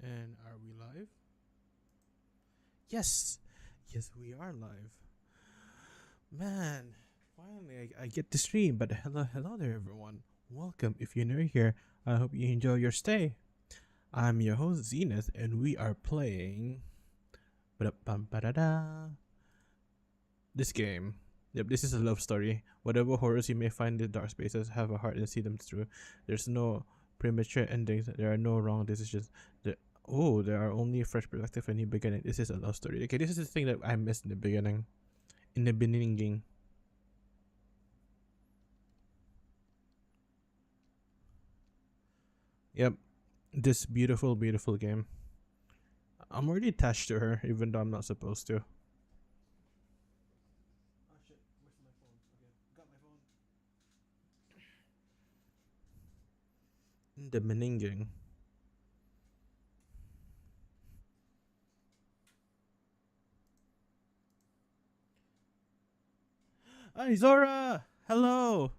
And are we live? Yes! Yes, we are live. Man, finally I get to stream. But hello there, everyone. Welcome. If you're new here, I hope you enjoy your stay. I'm your host, Zenith, and we are playing this game. Yep, this is a love story. Whatever horrors you may find in dark spaces, have a heart and see them through. There's no premature endings. There are no wrong decisions. There are only a fresh perspective and new beginning. This is a love story. Okay, this is the thing that I missed in the beginning. In the beginning. Yep. This beautiful, beautiful game. I'm already attached to her, even though I'm not supposed to. Oh shit, where's my phone? Okay, got my phone. In the beginning. Hi Zora! Hello!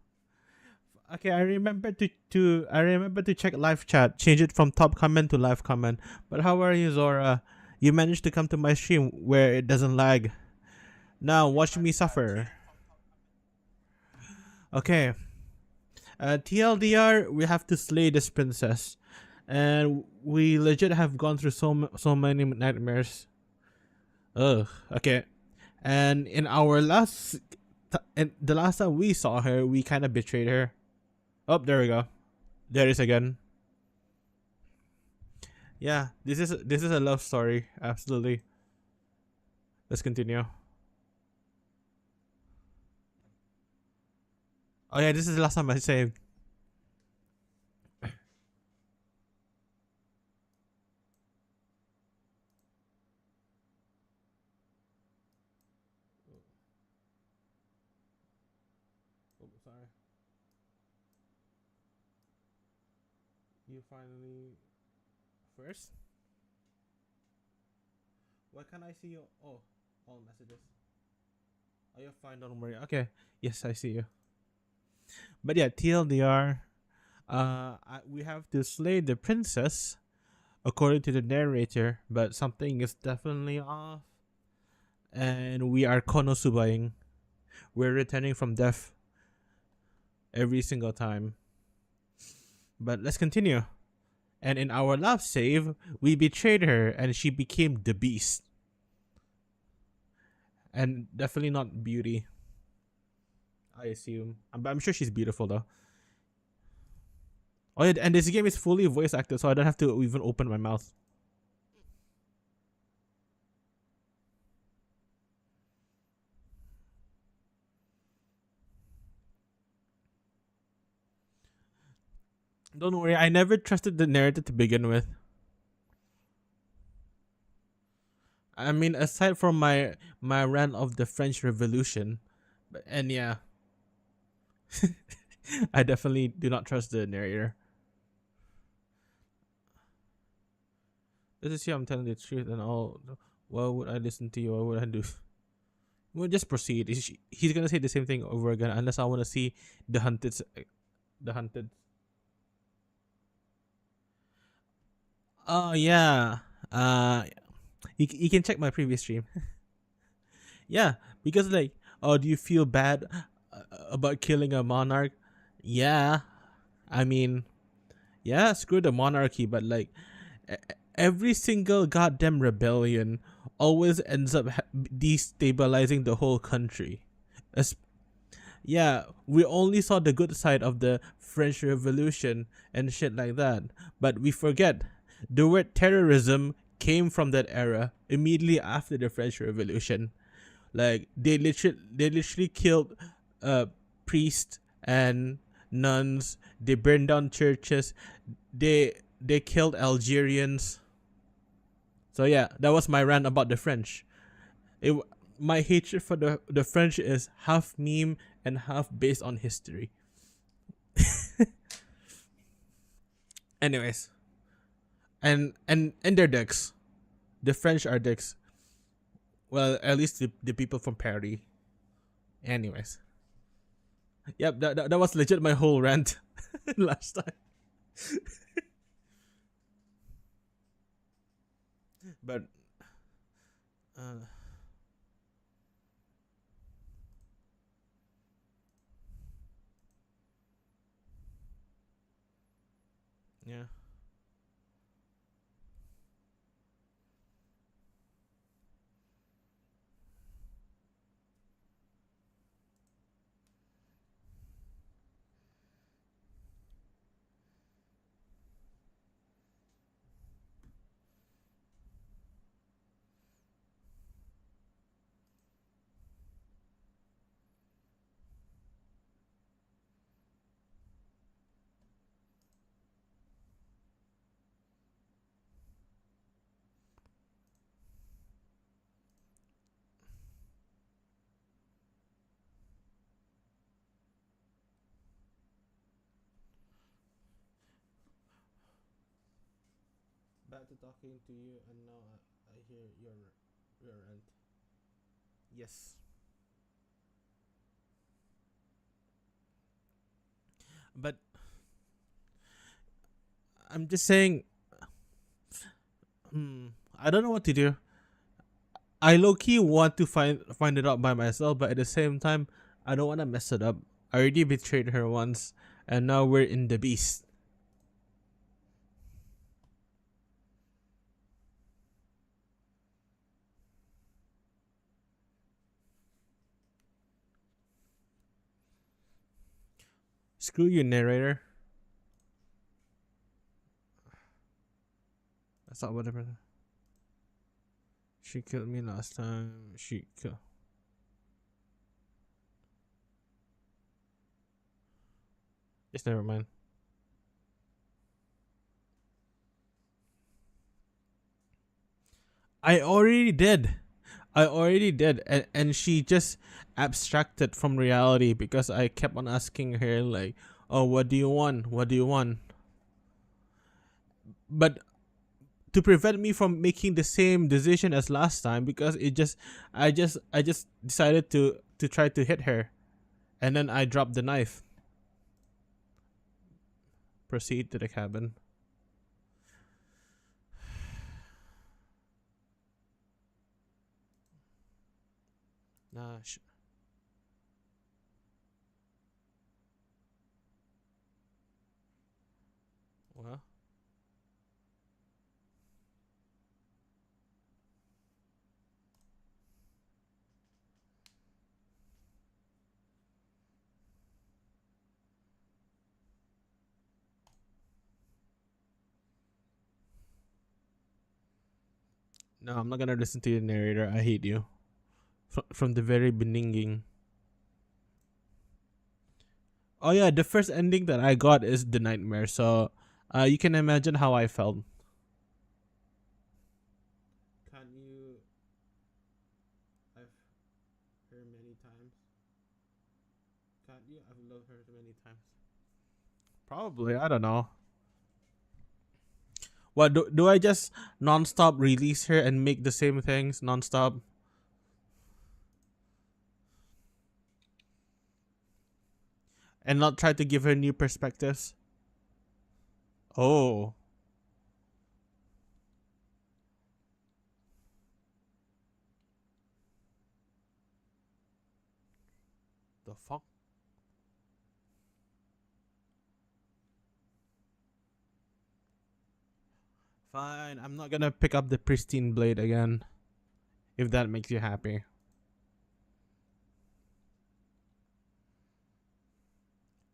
Okay, I remember to check live chat, change it from top comment to live comment. But how are you, Zora? You managed to come to my stream where it doesn't lag. Now watch me suffer. Okay. TLDR, we have to slay this princess, and we legit have gone through so many nightmares. Ugh. Okay. And in our and the last time we saw her, we kind of betrayed her. Oh, there we go. There it is again. Yeah, this is a love story. Absolutely. Let's continue. Oh yeah, this is the last time I saved. Oh, sorry. You finally first. Why can't I see you? Oh, all messages. Oh, you're fine. Don't worry. Okay. Yes, I see you. But yeah, TLDR. We have to slay the princess, according to the narrator. But something is definitely off, and we are konosubaing. We're returning from death every single time. But let's continue. And in our last save, we betrayed her, and she became the beast. And definitely not beauty, I assume. But I'm sure she's beautiful though. Oh yeah, and this game is fully voice acted, so I don't have to even open my mouth. Don't worry, I never trusted the narrator to begin with. I mean, aside from my rant of the French Revolution, and yeah, I definitely do not trust the narrator. This is here. I'm telling the truth, and all. Why would I listen to you? What would I do? We'll just proceed. He's gonna say the same thing over again, unless I want to see the hunted, the hunted. Oh yeah. You can check my previous stream. Yeah, because like, oh, do you feel bad about killing a monarch? Yeah, I mean, yeah, screw the monarchy, but like, e- every single goddamn rebellion always ends up destabilizing the whole country. As yeah, we only saw the good side of the French Revolution and shit like that, but we forget the word terrorism came from that era immediately after the French Revolution. Like they literally killed priests and nuns. They burned down churches. They killed Algerians. So yeah, that was my rant about the French. It My hatred for the French is half meme and half based on history. Anyways, and they're dicks. The French are dicks. Well, at least the people from Paris. Anyways, yep, that was legit my whole rant last time. But uh, yeah. Back to talking to you, and now I hear your rant. Yes, but I'm just saying. Hmm, I don't know what to do. I low key want to find it out by myself, but at the same time, I don't want to mess it up. I already betrayed her once, and now we're in the beast. Screw you, narrator. That's not whatever. She killed me last time. She killed. Just never mind. I already did. I already did, and she just abstracted from reality because I kept on asking her like, "Oh, what do you want? What do you want?" But to prevent me from making the same decision as last time, because I just decided to try to hit her, and then I dropped the knife. Proceed to the cabin. Nah, well, no, I'm not gonna listen to your narrator. I hate you from the very beginning. Oh yeah, the first ending that I got is the nightmare. So, you can imagine how I felt. Can you? I've heard many times. Can't you? I've loved her many times. Probably, I don't know. What do I just nonstop release her and make the same things nonstop and not try to give her new perspectives? Oh, the fuck? Fine, I'm not gonna pick up the pristine blade again. If that makes you happy.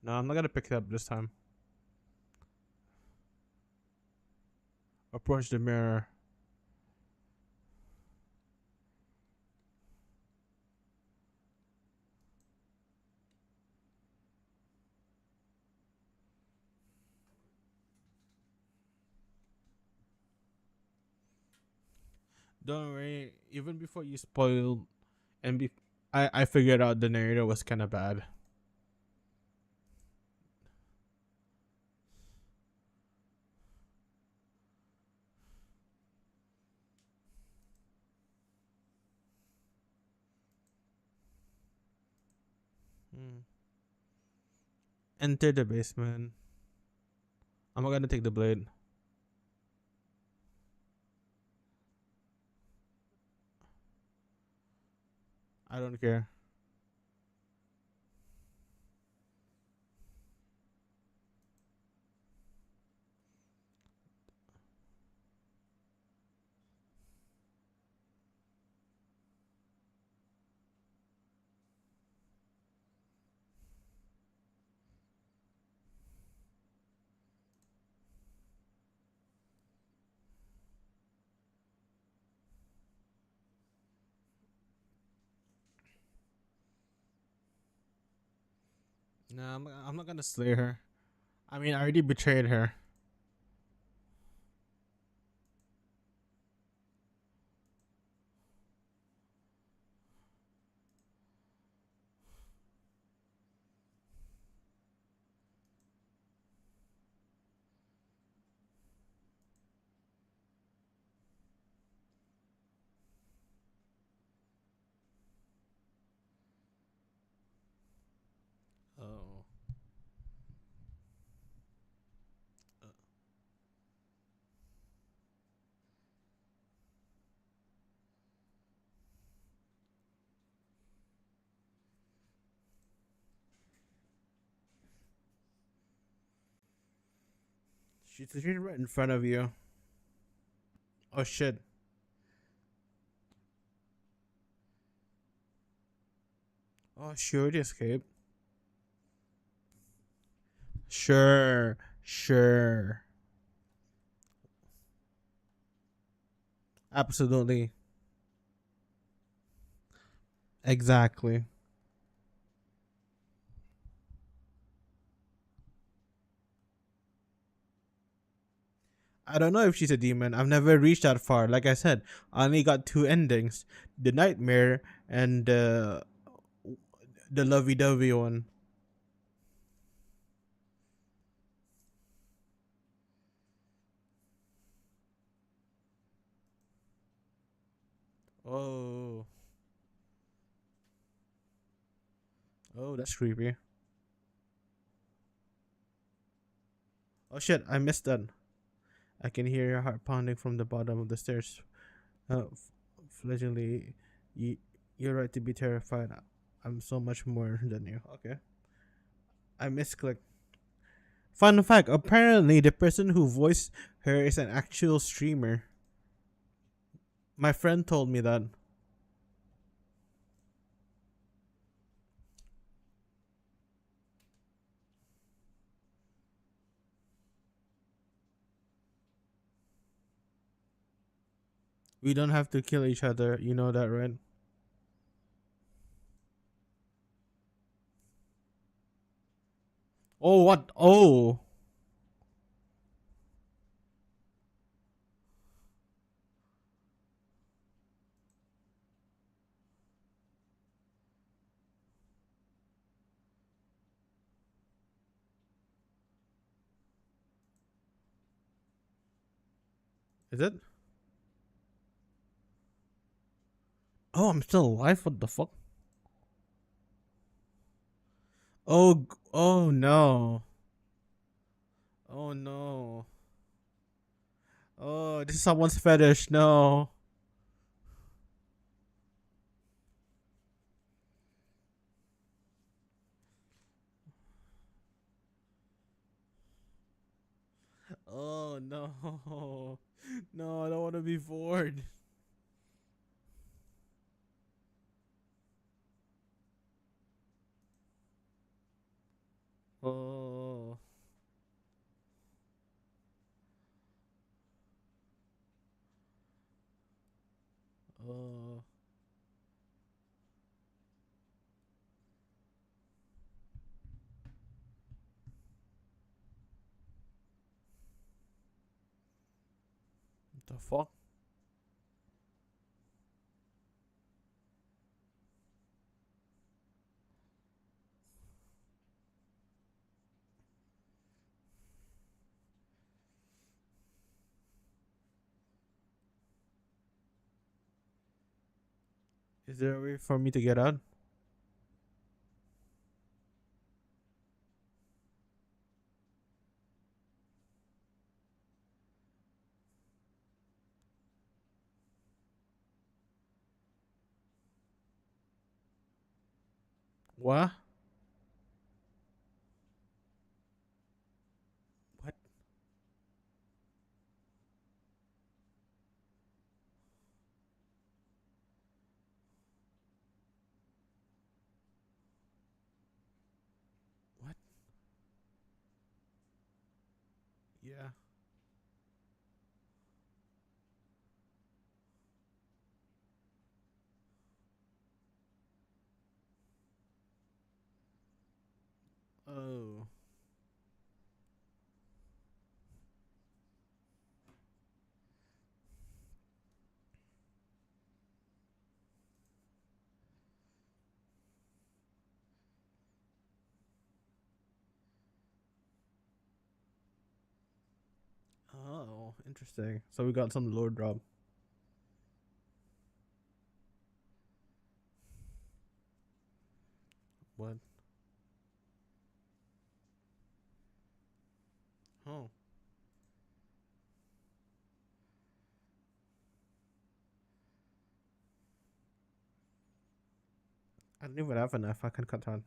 No, I'm not gonna pick it up this time. Approach the mirror. Don't worry. Even before you spoiled, and I figured out the narrator was kind of bad. Hmm. Enter the basement. I'm not gonna take the blade. I don't care. No, I'm not gonna slay her. I mean, I already betrayed her. Oh. Uh, she's right in front of you. Oh shit. Oh, she already escaped. Sure. Sure. Absolutely. Exactly. I don't know if she's a demon. I've never reached that far. Like I said, I only got two endings: the nightmare and the lovey-dovey one. Oh, oh, that's creepy. Oh shit, I missed that. I can hear your heart pounding from the bottom of the stairs. Fledgingly, you, you're right to be terrified. I'm so much more than you. Okay, I misclicked. Fun fact: apparently, the person who voiced her is an actual streamer. My friend told me that. We don't have to kill each other. You know that, right? Oh, what? Oh, is it? Oh, I'm still alive. What the fuck? Oh, oh no. Oh no. Oh, this is someone's fetish. No. Oh no. No, I don't want to be bored. Oh. Oh. What the fuck? Is there a way for me to get out? What? What? What? Yeah. Oh. Oh, interesting. So we got some lore drop. What? Oh. I don't even have enough. I can cut down.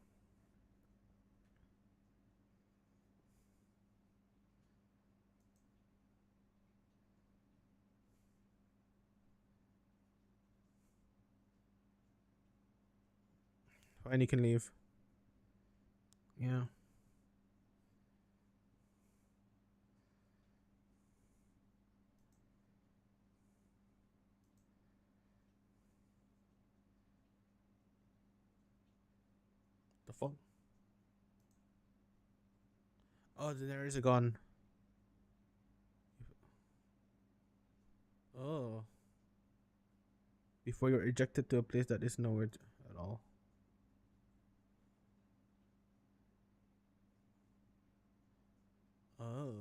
And you can leave. Yeah. The fuck? Oh, the Daenerys are gone. Oh. Before you're ejected to a place that is nowhere at all. Oh.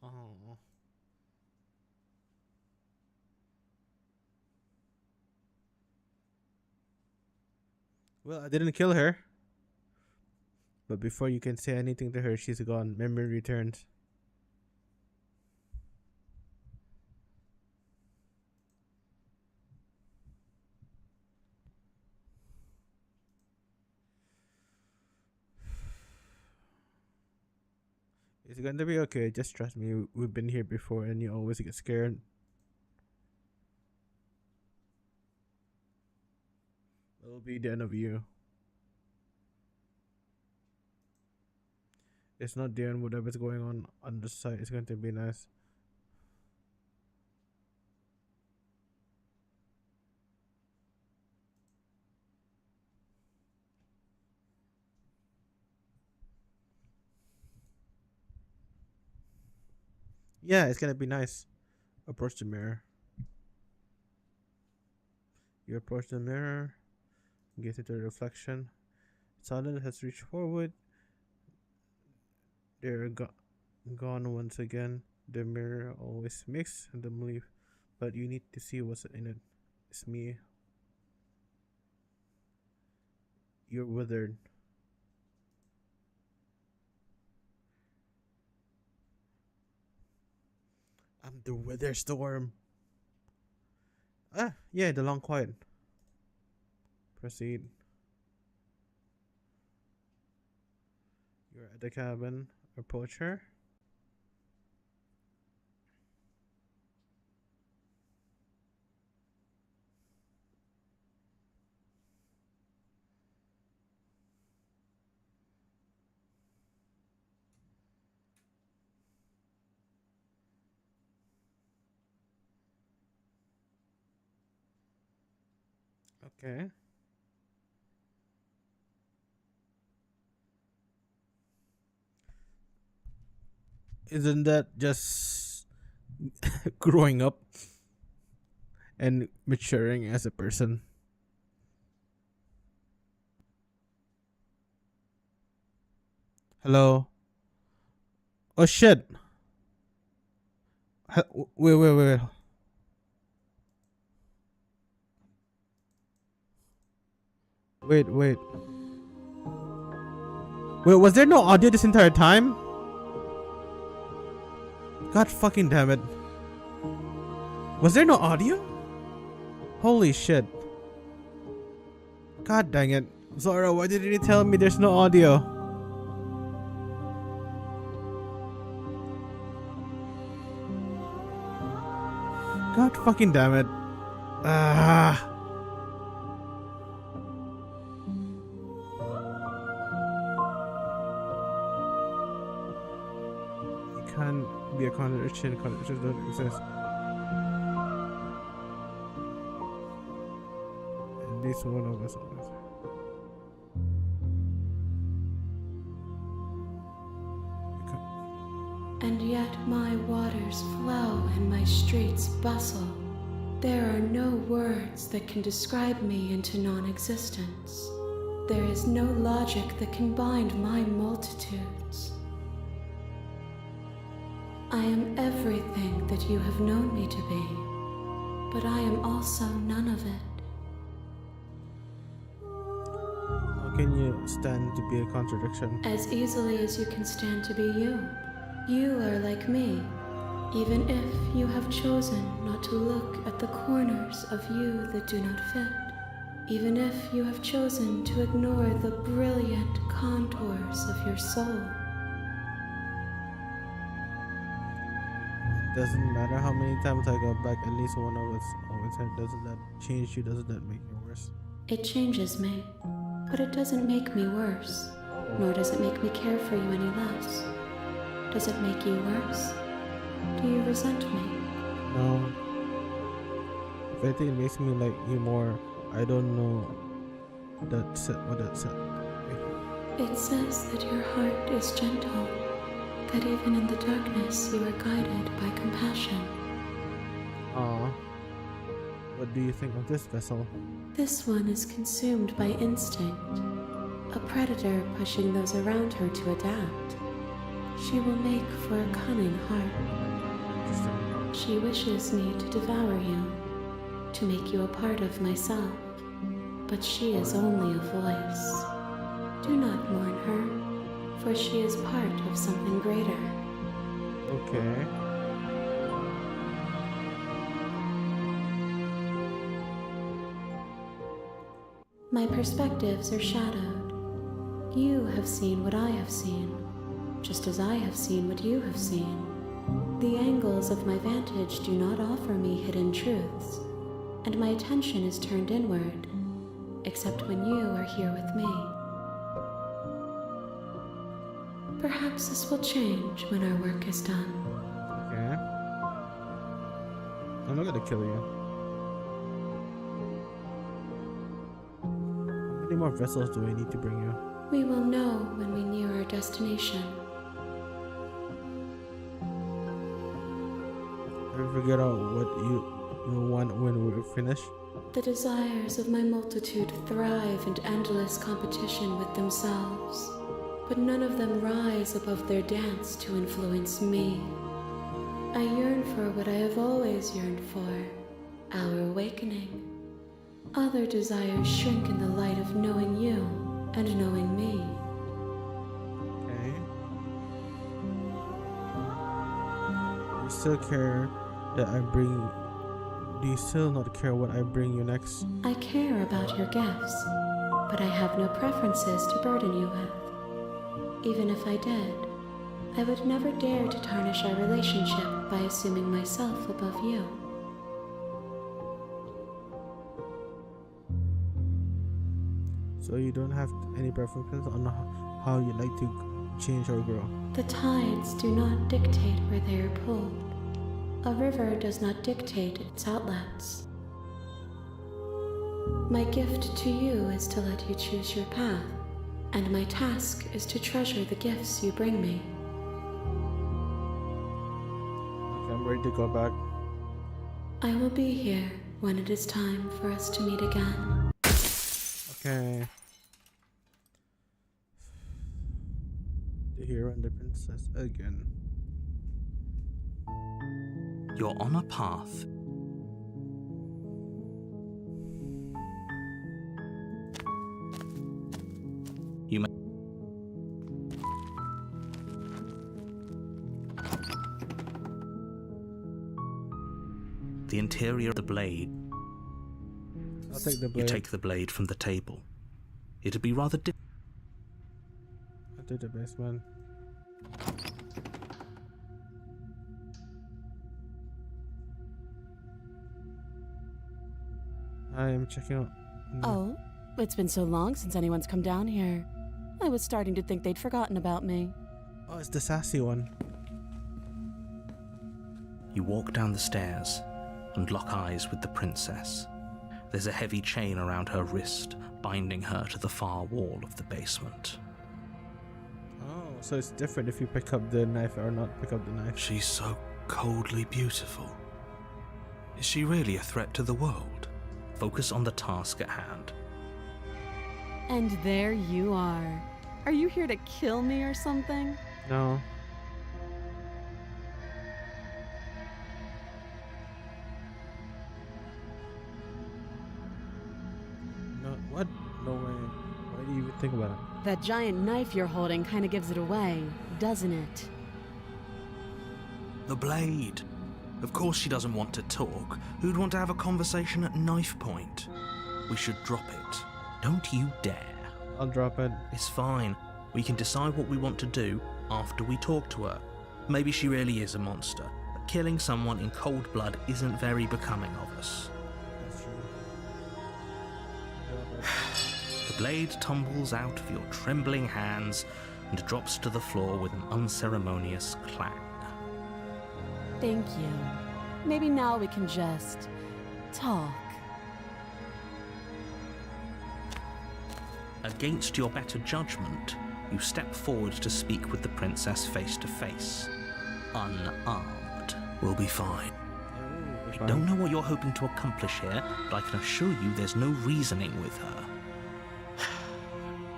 Oh. Well, I didn't kill her. But before you can say anything to her, she's gone. Memory returns. It's going to be okay. Just trust me. We've been here before and you always get scared. It'll be the end of you. It's not the end. Whatever's going on the side is going to be nice. Yeah, it's going to be nice. Approach the mirror. You approach the mirror. Get into the reflection. Silence has reached forward. They're gone once again. The mirror always makes them leave, but you need to see what's in it. It's me. You're withered. I'm the wither storm. Ah, yeah, the long quiet. Proceed. You're at the cabin. Approach her. Okay. Isn't that just growing up and maturing as a person? Hello? Oh shit. Wait. Wait. Wait, was there no audio this entire time? God fucking damn it. Was there no audio? Holy shit. God dang it. Zora, why didn't you tell me there's no audio? God fucking damn it. Ah. It can't be a contradiction. Contradictions don't exist. At least one of us always. And yet my waters flow and my streets bustle. There are no words that can describe me into non-existence. There is no logic that can bind my multitudes. I am everything that you have known me to be, but I am also none of it. How can you stand to be a contradiction? As easily as you can stand to be you. You are like me, even if you have chosen not to look at the corners of you that do not fit, even if you have chosen to ignore the brilliant contours of your soul. Doesn't matter how many times I go back, at least one of us always said, doesn't that change you? Doesn't that make you worse? It changes me, but it doesn't make me worse, nor does it make me care for you any less. Does it make you worse? Do you resent me? No. If anything, it makes me like you more. I don't know what that said. It says that your heart is gentle, that even in the darkness you are guided by compassion. What do you think of this vessel? This one is consumed by instinct, a predator pushing those around her to adapt. She will make for a cunning heart. She wishes me to devour you, to make you a part of myself, but she is only a voice. Do not mourn her, for she is part of something greater. Okay. My perspectives are shadowed. You have seen what I have seen, just as I have seen what you have seen. The angles of my vantage do not offer me hidden truths, and my attention is turned inward, except when you are here with me. Perhaps this will change when our work is done. Okay. I'm not gonna kill you. How many more vessels do I need to bring you? We will know when we near our destination. Have you figured out what you want when we're finished? The desires of my multitude thrive in endless competition with themselves, but none of them rise above their dance to influence me. I yearn for what I have always yearned for, our awakening. Other desires shrink in the light of knowing you and knowing me. Okay. You still care that I bring... Do you still not care what I bring you next? I care about your gifts, but I have no preferences to burden you with. Even if I did, I would never dare to tarnish our relationship by assuming myself above you. So you don't have any preferences on how you like to change or grow? The tides do not dictate where they are pulled. A river does not dictate its outlets. My gift to you is to let you choose your path, and my task is to treasure the gifts you bring me. Okay, I'm ready to go back. I will be here when it is time for us to meet again. Okay. The hero and the princess again. You're on a path. You may the interior of the blade. I'll take the blade. You take the blade from the table. It'd be rather Into the basement. I am checking out. Oh, it's been so long since anyone's come down here. I was starting to think they'd forgotten about me. Oh, it's the sassy one. You walk down the stairs and lock eyes with the princess. There's a heavy chain around her wrist, binding her to the far wall of the basement. Oh, so it's different if you pick up the knife or not pick up the knife. She's so coldly beautiful. Is she really a threat to the world? Focus on the task at hand. And there you are. Are you here to kill me or something? No. No, what? No way. Why do you even think about it? That giant knife you're holding kind of gives it away, doesn't it? The blade. Of course she doesn't want to talk. Who'd want to have a conversation at knife point? We should drop it. Don't you dare. I'll drop it. It's fine. We can decide what we want to do after we talk to her. Maybe she really is a monster, but killing someone in cold blood isn't very becoming of us. That's true. Drop it. The blade tumbles out of your trembling hands and drops to the floor with an unceremonious clang. Thank you. Maybe now we can just talk. Against your better judgment, you step forward to speak with the princess face to face. Unarmed. We'll be fine. I don't know what you're hoping to accomplish here, but I can assure you there's no reasoning with her.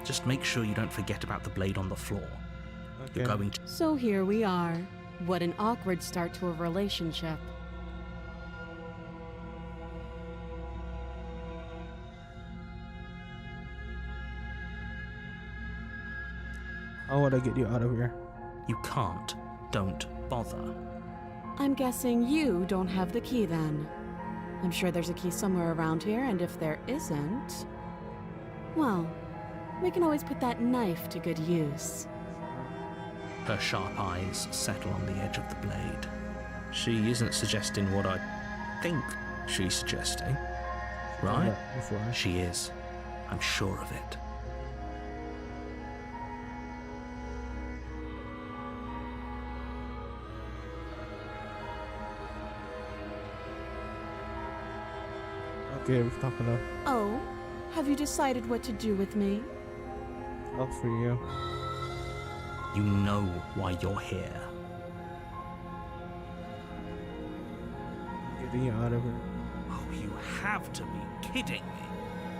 Just make sure you don't forget about the blade on the floor. Okay. You're going to... So here we are. What an awkward start to a relationship. How would I get you out of here? You can't. Don't bother. I'm guessing you don't have the key then. I'm sure there's a key somewhere around here, and if there isn't, well, we can always put that knife to good use. Her sharp eyes settle on the edge of the blade. She isn't suggesting what I think she's suggesting, right? Yeah, before. She is. I'm sure of it. Okay, we've talked enough. Oh, have you decided what to do with me? I'll free you. You know why you're here. Getting you out of here. Oh, you have to be kidding me.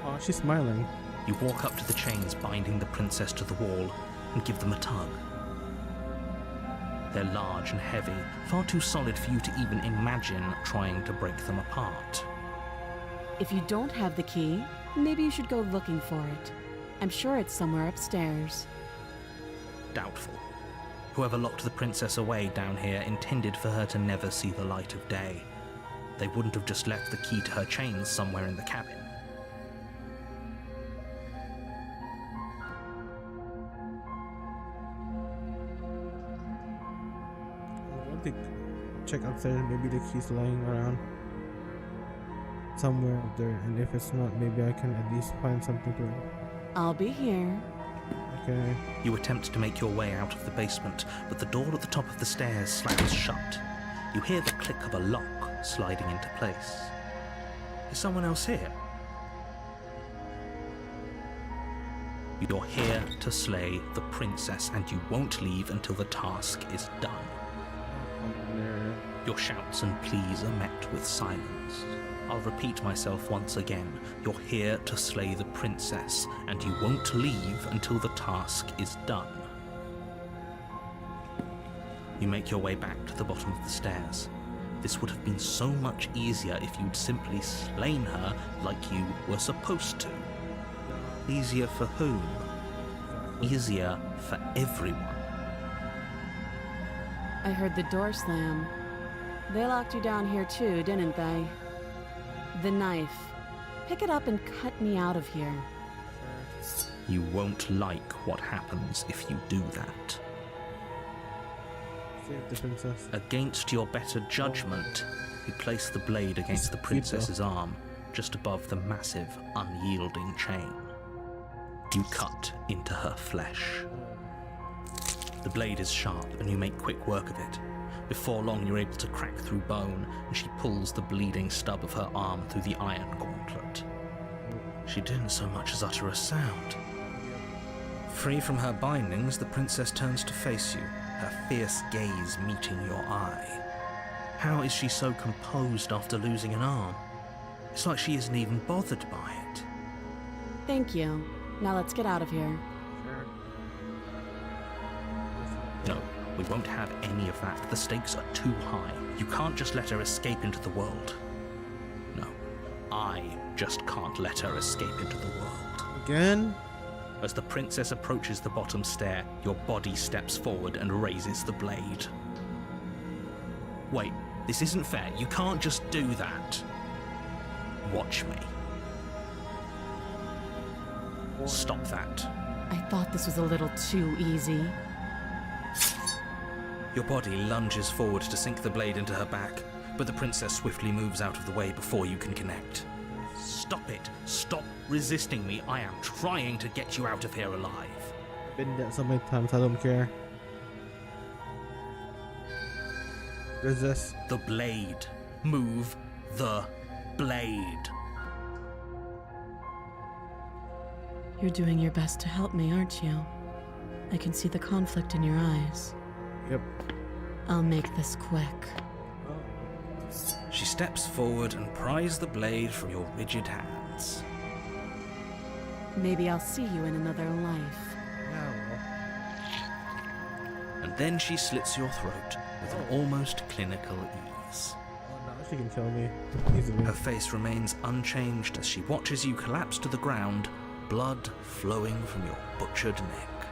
Oh, she's smiling. You walk up to the chains binding the princess to the wall and give them a tug. They're large and heavy, far too solid for you to even imagine trying to break them apart. If you don't have the key, maybe you should go looking for it. I'm sure it's somewhere upstairs. Doubtful. Whoever locked the princess away down here intended for her to never see the light of day. They wouldn't have just left the key to her chains somewhere in the cabin. I want to check upstairs. Maybe the key's lying around somewhere up there, and if it's not, maybe I can at least find something to it. I'll be here. Okay. You attempt to make your way out of the basement, but the door at the top of the stairs slams shut. You hear the click of a lock sliding into place. Is someone else here? You're here to slay the princess, and you won't leave until the task is done. Your shouts and pleas are met with silence. I'll repeat myself once again. You're here to slay the princess, and you won't leave until the task is done. You make your way back to the bottom of the stairs. This would have been so much easier if you'd simply slain her like you were supposed to. Easier for whom? Easier for everyone. I heard the door slam. They locked you down here too, didn't they? The knife. Pick it up and cut me out of here. You won't like what happens if you do that. Save the princess. Against your better judgment, you place the blade against the princess's arm, just above the massive, unyielding chain. You cut into her flesh. The blade is sharp, and you make quick work of it. Before long, you're able to crack through bone, and she pulls the bleeding stub of her arm through the iron gauntlet. She didn't so much as utter a sound. Free from her bindings, the princess turns to face you, her fierce gaze meeting your eye. How is she so composed after losing an arm? It's like she isn't even bothered by it. Thank you. Now let's get out of here. No, we won't have any of that. The stakes are too high. You can't just let her escape into the world. No, I just can't let her escape into the world. Again? As the princess approaches the bottom stair, your body steps forward and raises the blade. Wait, this isn't fair. You can't just do that. Watch me. Stop that. I thought this was a little too easy. Your body lunges forward to sink the blade into her back, but the princess swiftly moves out of the way before you can connect. Stop it. Stop resisting me. I am trying to get you out of here alive. I've been there so many times, I don't care. Resist. The blade. Move the blade. You're doing your best to help me, aren't you? I can see the conflict in your eyes. Yep. I'll make this quick. She steps forward and pries the blade from your rigid hands. Maybe I'll see you in another life. And then she slits your throat with an almost clinical ease. Oh, now she can kill me easily. Her face remains unchanged as she watches you collapse to the ground, blood flowing from your butchered neck.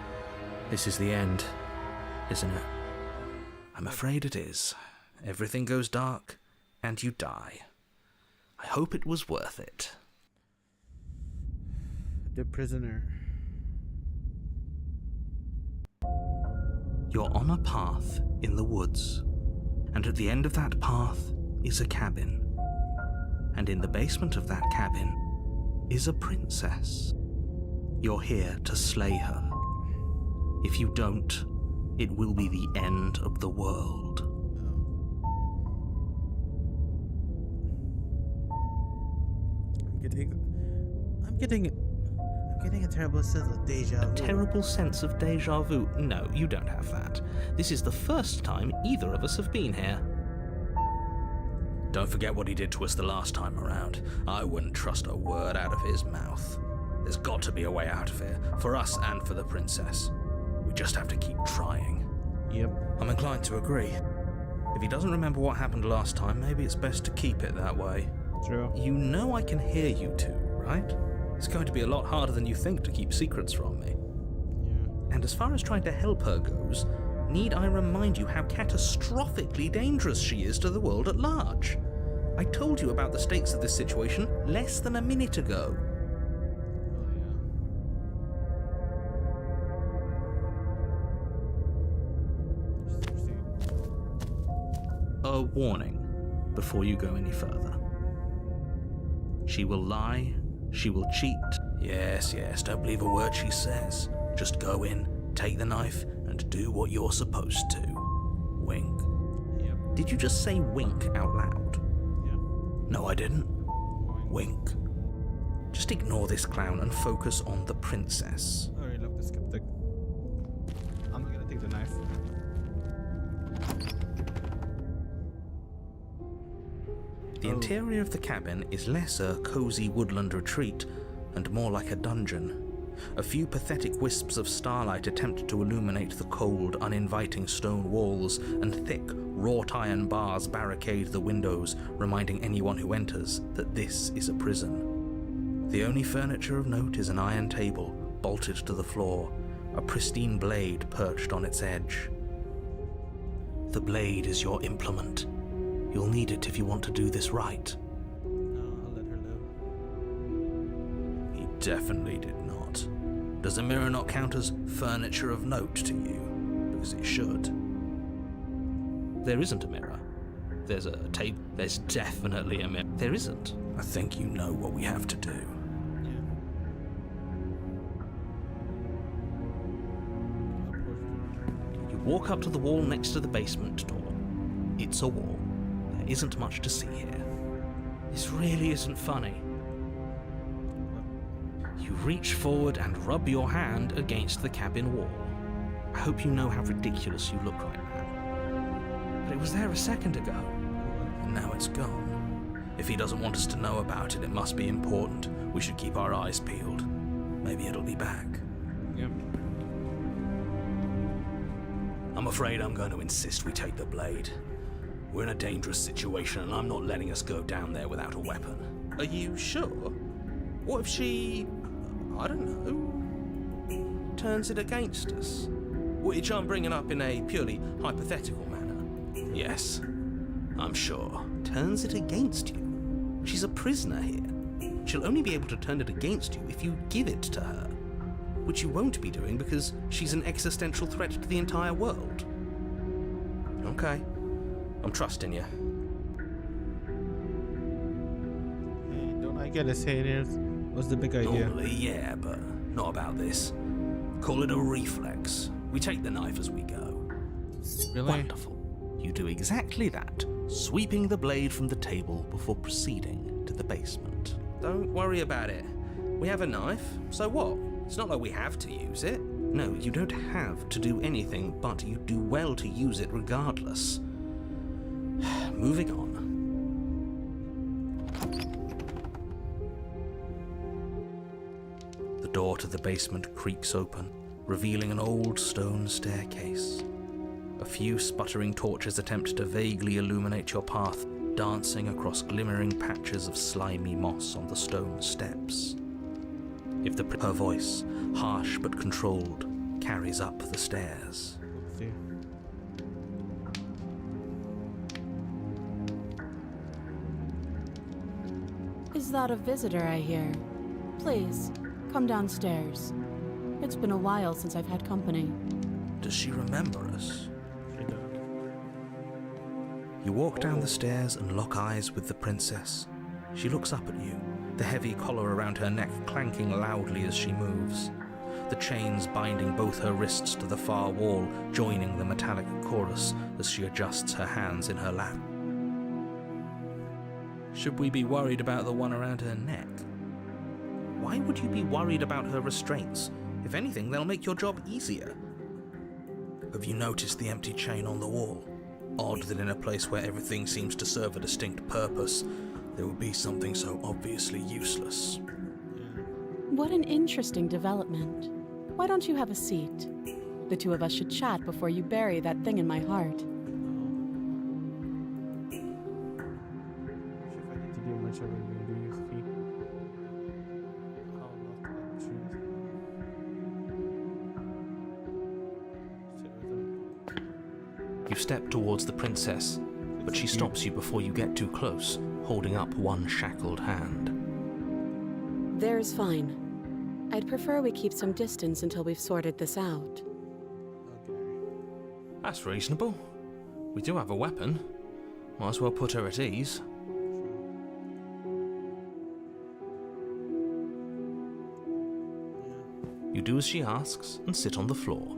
This is the end, isn't it? I'm afraid it is. Everything goes dark, and you die. I hope it was worth it. The prisoner. You're on a path in the woods, and at the end of that path is a cabin. And in the basement of that cabin is a princess. You're here to slay her. If you don't, it will be the end of the world. I'm getting a terrible sense of deja vu. Terrible sense of deja vu? No, you don't have that. This is the first time either of us have been here. Don't forget what he did to us the last time around. I wouldn't trust a word out of his mouth. There's got to be a way out of here, for us and for the princess. We just have to keep trying. Yep. I'm inclined to agree. If he doesn't remember what happened last time, maybe it's best to keep it that way. True. You know I can hear you two, right? It's going to be a lot harder than you think to keep secrets from me. Yeah. And as far as trying to help her goes, need I remind you how catastrophically dangerous she is to the world at large? I told you about the stakes of this situation less than a minute ago. A warning before you go any further. She will lie, she will cheat. Yes, don't believe a word she says. Just go in, take the knife, and do what you're supposed to. Wink. Yep. Did you just say wink out loud? Yeah. No, I didn't. Wink. Just ignore this clown and focus on the princess. I really love the skeptic. I'm not gonna take the knife. The interior of the cabin is less a cozy woodland retreat and more like a dungeon. A few pathetic wisps of starlight attempt to illuminate the cold, uninviting stone walls, and thick, wrought iron bars barricade the windows, reminding anyone who enters that this is a prison. The only furniture of note is an iron table, bolted to the floor, a pristine blade perched on its edge. The blade is your implement. You'll need it if you want to do this right. No, I'll let her live. He definitely did not. Does a mirror not count as furniture of note to you? Because it should. There isn't a mirror. There's a table. There's definitely a mirror. There isn't. I think you know what we have to do. You walk up to the wall next to the basement door. It's a wall. There isn't much to see here. This really isn't funny. You reach forward and rub your hand against the cabin wall. I hope you know how ridiculous you look right now. But it was there a second ago, and now it's gone. If he doesn't want us to know about it, it must be important. We should keep our eyes peeled. Maybe it'll be back. Yep. I'm afraid I'm going to insist we take the blade. We're in a dangerous situation, and I'm not letting us go down there without a weapon. Are you sure? What if she... I don't know, turns it against us? Which I'm bringing up in a purely hypothetical manner. Yes, I'm sure. Turns it against you? She's a prisoner here. She'll only be able to turn it against you if you give it to her. Which you won't be doing because she's an existential threat to the entire world. Okay, I'm trusting you. Hey, don't I get to say it? What's the big idea? Normally, yeah, but not about this. Call it a reflex. We take the knife as we go. Really? Wonderful. You do exactly that, sweeping the blade from the table before proceeding to the basement. Don't worry about it. We have a knife, so what? It's not like we have to use it. No, you don't have to do anything, but you do well to use it regardless. Moving on. The door to the basement creaks open, revealing an old stone staircase. A few sputtering torches attempt to vaguely illuminate your path, dancing across glimmering patches of slimy moss on the stone steps. Her voice, harsh but controlled, carries up the stairs. See. Is that a visitor I hear? Please, come downstairs. It's been a while since I've had company. Does she remember us? She does. You walk down the stairs and lock eyes with the princess. She looks up at you, the heavy collar around her neck clanking loudly as she moves. The chains binding both her wrists to the far wall, joining the metallic chorus as she adjusts her hands in her lap. Should we be worried about the one around her neck? Why would you be worried about her restraints? If anything, they'll make your job easier. Have you noticed the empty chain on the wall? Odd that in a place where everything seems to serve a distinct purpose, there would be something so obviously useless. What an interesting development. Why don't you have a seat? The two of us should chat before you bury that thing in my heart. If I need to do much of it, do you see? How not that truth. Sit with them. You step towards the princess, but she stops you before you get too close, holding up one shackled hand. There's fine. I'd prefer we keep some distance until we've sorted this out. Okay. That's reasonable. We do have a weapon. Might as well put her at ease. You do as she asks and sit on the floor,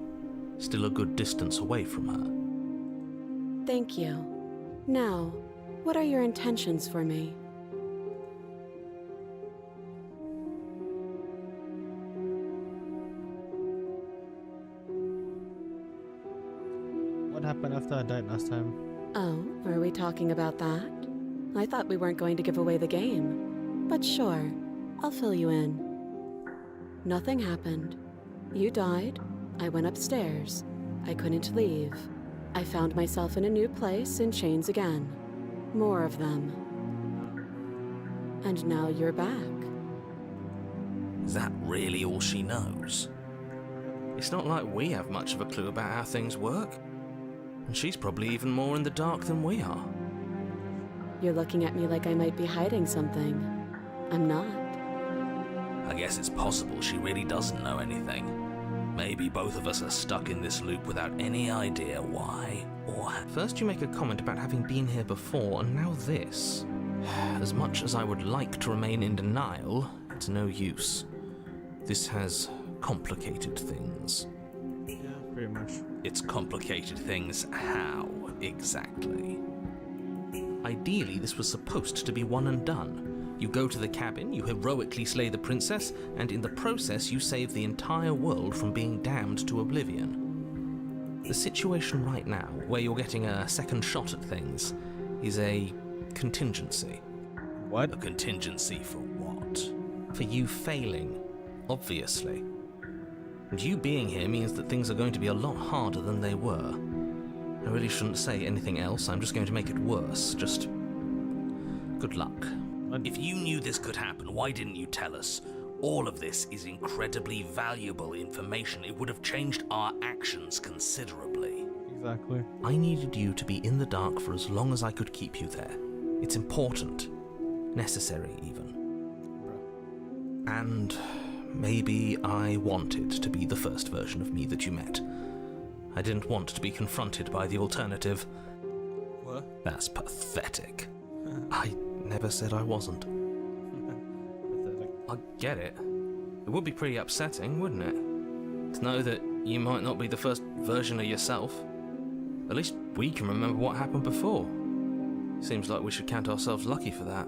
still a good distance away from her. Thank you. Now, what are your intentions for me? What happened after I died last time? Oh, are we talking about that? I thought we weren't going to give away the game. But sure, I'll fill you in. Nothing happened. You died. I went upstairs. I couldn't leave. I found myself in a new place in chains again. More of them. And now you're back. Is that really all she knows? It's not like we have much of a clue about how things work. And she's probably even more in the dark than we are. You're looking at me like I might be hiding something. I'm not. I guess it's possible she really doesn't know anything. Maybe both of us are stuck in this loop without any idea why or how. First you make a comment about having been here before, and now this. As much as I would like to remain in denial, it's no use. This has complicated things. Yeah, pretty much. It's complicated things how, exactly? Ideally, this was supposed to be one and done. You go to the cabin, you heroically slay the princess, and in the process you save the entire world from being damned to oblivion. The situation right now, where you're getting a second shot at things, is a contingency. What? A contingency for what? For you failing, obviously. And you being here means that things are going to be a lot harder than they were. I really shouldn't say anything else, I'm just going to make it worse. Just good luck. If you knew this could happen, why didn't you tell us? All of this is incredibly valuable information. It would have changed our actions considerably. Exactly. I needed you to be in the dark for as long as I could keep you there. It's important. Necessary, even. And maybe I wanted to be the first version of me that you met. I didn't want to be confronted by the alternative. What? That's pathetic. I never said I wasn't. I get it. It would be pretty upsetting, wouldn't it? To know that you might not be the first version of yourself. At least we can remember what happened before. Seems like we should count ourselves lucky for that.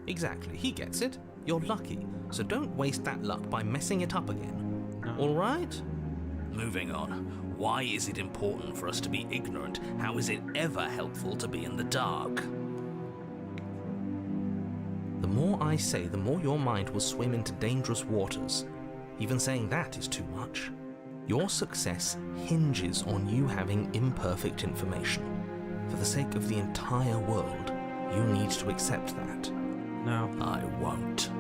Exactly, he gets it. You're lucky, so don't waste that luck by messing it up again. No. Alright? Moving on. Why is it important for us to be ignorant? How is it ever helpful to be in the dark? The more I say, the more your mind will swim into dangerous waters. Even saying that is too much. Your success hinges on you having imperfect information. For the sake of the entire world, you need to accept that. No. I won't.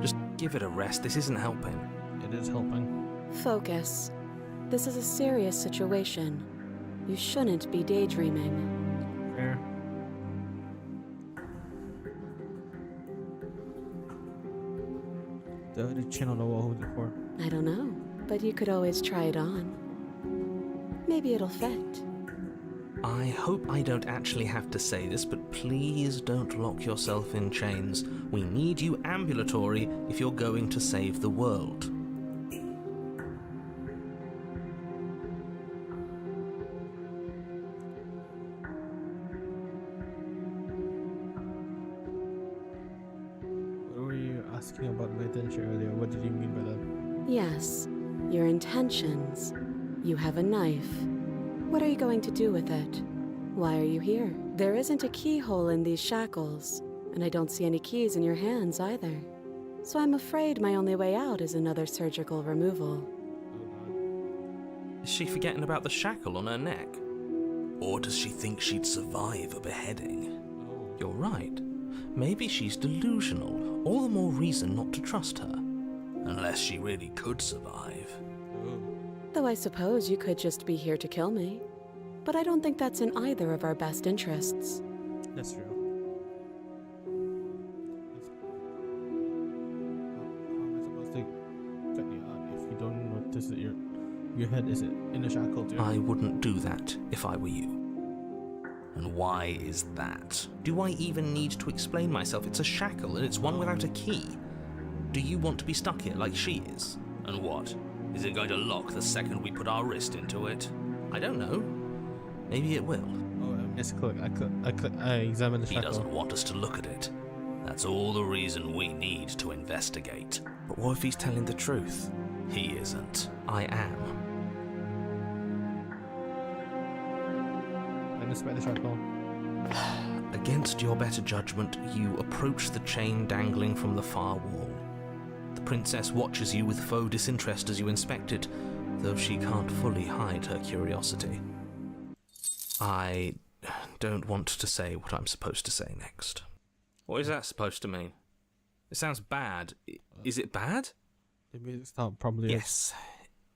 Just give it a rest, this isn't helping. It is helping. Focus. This is a serious situation. You shouldn't be daydreaming. Fair. The chin on the wall, who's it for? I don't know, but you could always try it on. Maybe it'll fit. I hope I don't actually have to say this, but please don't lock yourself in chains. We need you ambulatory if you're going to save the world. What were you asking about my intention earlier? What did you mean by that? Yes, your intentions. You have a knife. What are you going to do with it? Why are you here? There isn't a keyhole in these shackles, and I don't see any keys in your hands either. So I'm afraid my only way out is another surgical removal. Is she forgetting about the shackle on her neck? Or does she think she'd survive a beheading? You're right. Maybe she's delusional. All the more reason not to trust her. Unless she really could survive. Though I suppose you could just be here to kill me. But I don't think that's in either of our best interests. That's true. How am I supposed to cut you out if you don't notice that your head is in a shackle too? I wouldn't do that if I were you. And why is that? Do I even need to explain myself? It's a shackle and it's one without a key. Do you want to be stuck here like she is? And what? Is it going to lock the second we put our wrist into it? I don't know. Maybe it will. Oh, yes, I examined the He shackle. doesn't want us to look at it. That's all the reason we need to investigate. But what if he's telling the truth? He isn't. I am. I inspect the shackle. Against your better judgment, you approach the chain dangling from the far wall. The princess watches you with faux disinterest as you inspect it, though she can't fully hide her curiosity. I don't want to say what I'm supposed to say next. What is that supposed to mean? It sounds bad. Is it bad? The music stop probably Yes,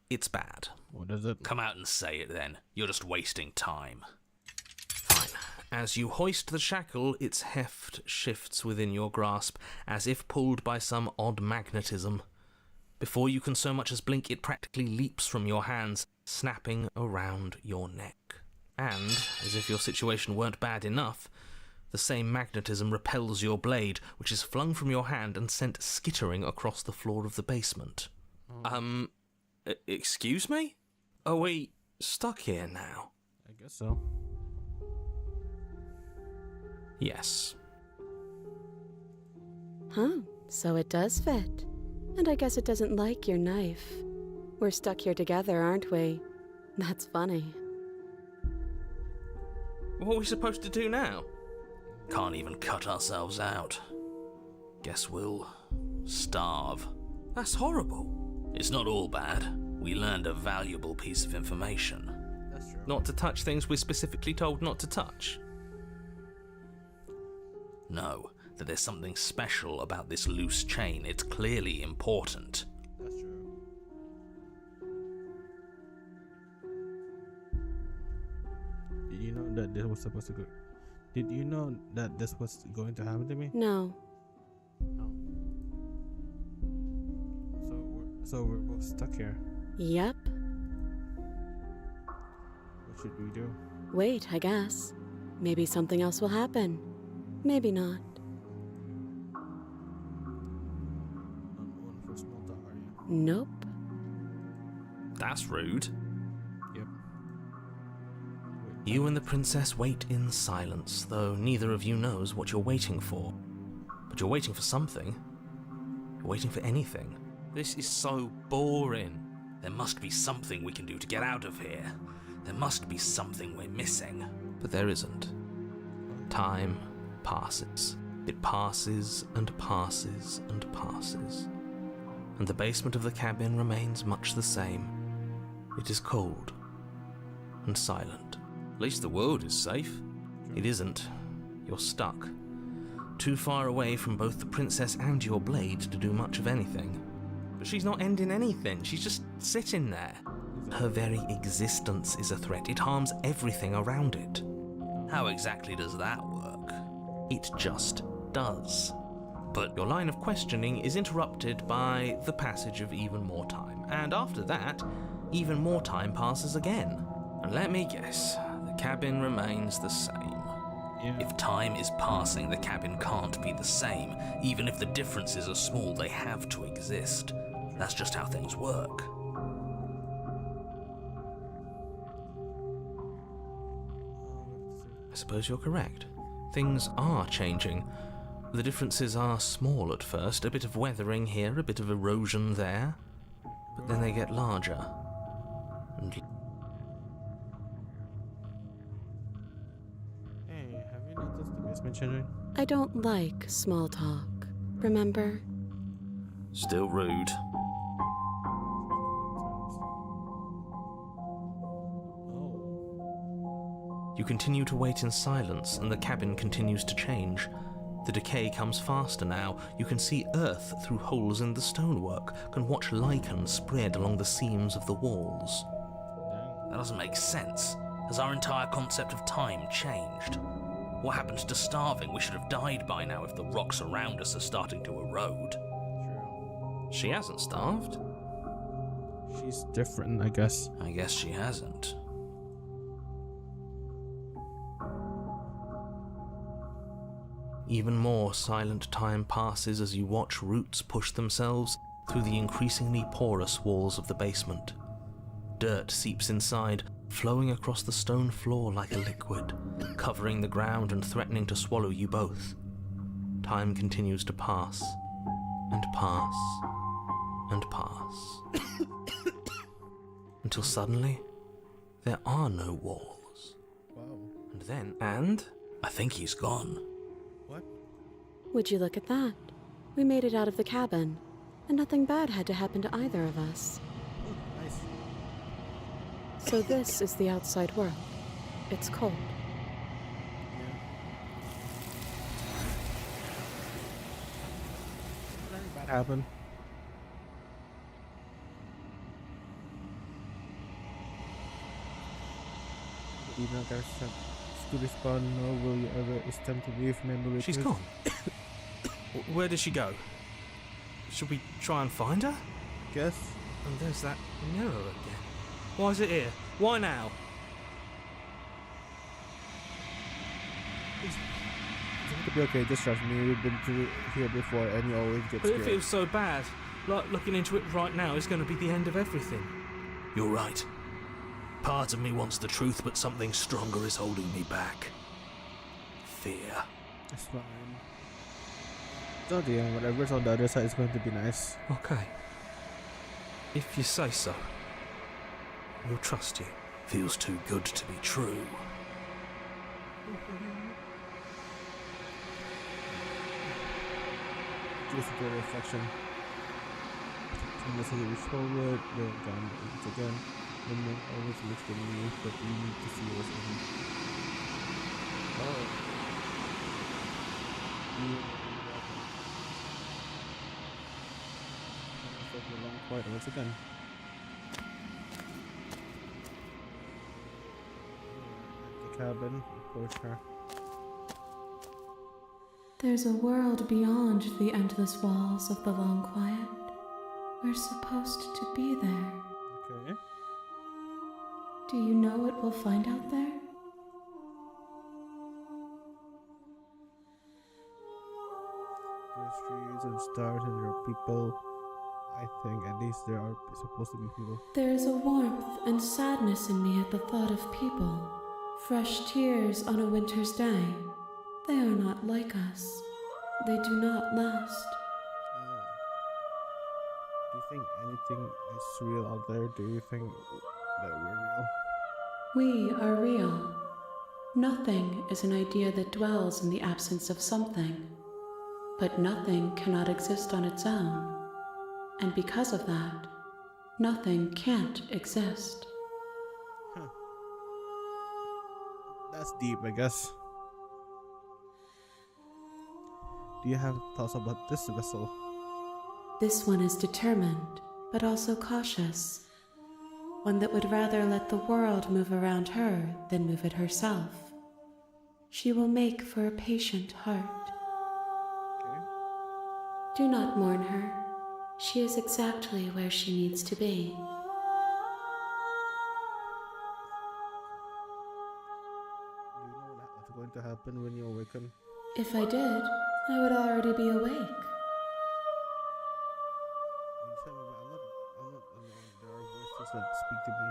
it's bad. What is it? Come out and say it then. You're just wasting time. Fine. As you hoist the shackle, its heft shifts within your grasp, as if pulled by some odd magnetism. Before you can so much as blink, it practically leaps from your hands, snapping around your neck. And, as if your situation weren't bad enough, the same magnetism repels your blade, which is flung from your hand and sent skittering across the floor of the basement. Excuse me? Are we stuck here now? I guess so. Yes. Huh, so it does fit. And I guess it doesn't like your knife. We're stuck here together, aren't we? That's funny. What are we supposed to do now? Can't even cut ourselves out. Guess we'll starve. That's horrible. It's not all bad. We learned a valuable piece of information. That's true. Not to touch things we're specifically told not to touch. No, that there's something special about this loose chain. It's clearly important. That's true. Did you know that this was supposed to go? Did you know that this was going to happen to me? No. No. So we're both stuck here. Yep. What should we do? Wait, I guess. Maybe something else will happen. Maybe not. Not one for small talk, are you? Nope. That's rude. Yep. You and the princess wait in silence, though neither of you knows what you're waiting for. But you're waiting for something. You're waiting for anything. This is so boring. There must be something we can do to get out of here. There must be something we're missing. But there isn't. Time passes. It passes and passes and passes. And the basement of the cabin remains much the same. It is cold and silent. At least the world is safe. It isn't. You're stuck. Too far away from both the princess and your blade to do much of anything. But she's not ending anything. She's just sitting there. Her very existence is a threat. It harms everything around it. How exactly does that work? It just does. But your line of questioning is interrupted by the passage of even more time. And after that, even more time passes again. And let me guess, the cabin remains the same. Yeah. If time is passing, the cabin can't be the same. Even if the differences are small, they have to exist. That's just how things work. I suppose you're correct. Things are changing. The differences are small at first, a bit of weathering here, a bit of erosion there, but then they get larger. And Hey, have you noticed the basement changing? I don't like small talk. Remember? still rude. Oh. You continue to wait in silence, and the cabin continues to change. The decay comes faster now. You can see earth through holes in the stonework, can watch lichen spread along the seams of the walls. Dang. That doesn't make sense. Has our entire concept of time changed? What happened to starving? We should have died by now if the rocks around us are starting to erode. True. She hasn't starved. She's different, I guess. I guess she hasn't. Even more silent time passes as you watch roots push themselves through the increasingly porous walls of the basement. Dirt seeps inside, flowing across the stone floor like a liquid, covering the ground and threatening to swallow you both. Time continues to pass, and pass, and pass. Until suddenly, there are no walls. Wow. And I think he's gone. What? Would you look at that? We made it out of the cabin, and nothing bad had to happen to either of us. Oh, nice. So this is the outside world. It's cold. Did anything bad happen? You not gonna step to respawn, nor will you ever. It's time to leave memory. She's too. gone. Where did she go? Should we try and find her? guess. And there's that mirror again. Why is it here? Why now? It's going to be okay, just trust me. We've been through here before and you always get But scared. it feels so bad. Like looking into it right now is going to be the end of everything. You're right. Part of me wants the truth, but something stronger is holding me back. Fear. It's fine. So yeah, whatever's on the other side is going to be nice. Okay. If you say so. We'll trust you. Feels too good to be true. Just a good reflection. Unless you reach forward, then down once again. The moon always looks to me, but we need to see what's in it. Oh. The long quiet once again. The cabin, approach her. There's a world beyond the endless walls of the long quiet. We're supposed to be there. Okay. Do you know what we'll find out there? There's trees and stars and there are people. I think at least there are supposed to be people. There is a warmth and sadness in me at the thought of people. Fresh tears on a winter's day. They are not like us. They do not last. Do you think anything is real out there? Do you think that we're real? We are real. Nothing is an idea that dwells in the absence of something. But nothing cannot exist on its own. And because of that, nothing can't exist. Huh. That's deep, I guess. Do you have thoughts about this vessel? This one is determined, but also cautious. One that would rather let the world move around her than move it herself. She will make for a patient heart. Okay. Do not mourn her. She is exactly where she needs to be. Do you know what's going to happen when you awaken? If I did, I would already be awake. When you tell me about, I'm not alone. There are voices that speak to me.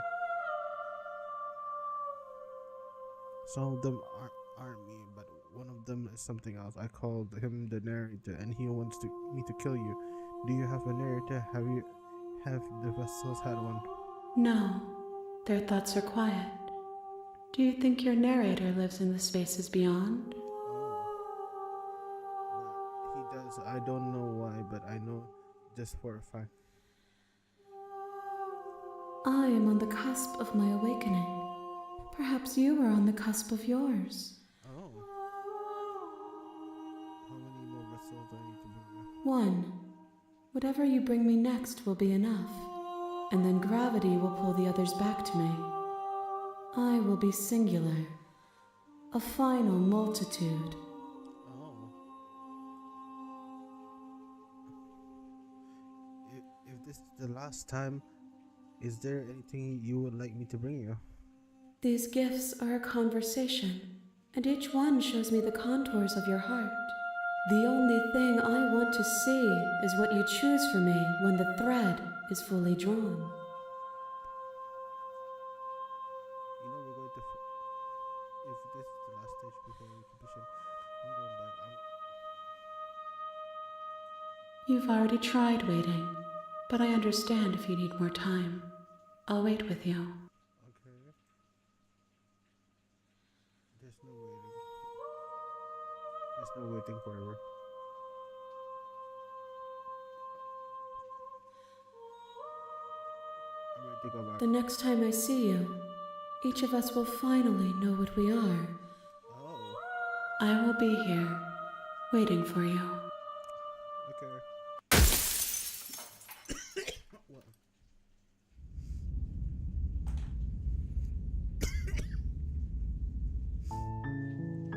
Some of them aren't me, but one of them is something else. I called him the narrator, and he wants me to kill you. Do you have a narrator? Have the vessels had one? No, their thoughts are quiet. Do you think your narrator lives in the spaces beyond? He does. I don't know why, but I know just for a fact. I am on the cusp of my awakening. Perhaps you are on the cusp of yours. Oh. How many more vessels do I need to bring you? One. Whatever you bring me next will be enough, and then gravity will pull the others back to me. I will be singular, a final multitude. Oh. If this is the last time, is there anything you would like me to bring you? These gifts are a conversation, and each one shows me the contours of your heart. The only thing I want to see is what you choose for me when the thread is fully drawn. You know we're going to. If this is the last stage before we completion, I'm going back. You've already tried waiting, but I understand if you need more time. I'll wait with you. Okay. There's no waiting. There's no waiting forever. I'm ready to go back. The next time I see you, each of us will finally know what we are. Oh. I will be here, waiting for you. Okay. What?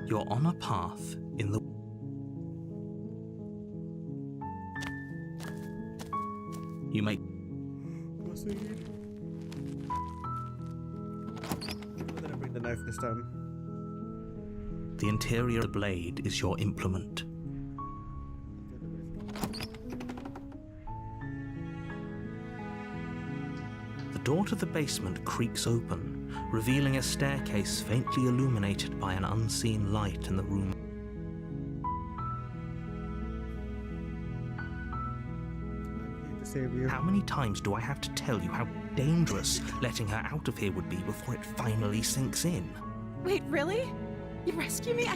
You're on a path in the... You make sweet. I'm gonna bring the knife this time. The interior of the blade is your implement. The door to the basement creaks open, revealing a staircase faintly illuminated by an unseen light in the room. I'm here to save you. How many times do I have to tell you how dangerous letting her out of here would be before it finally sinks in? Wait, really? You rescue me?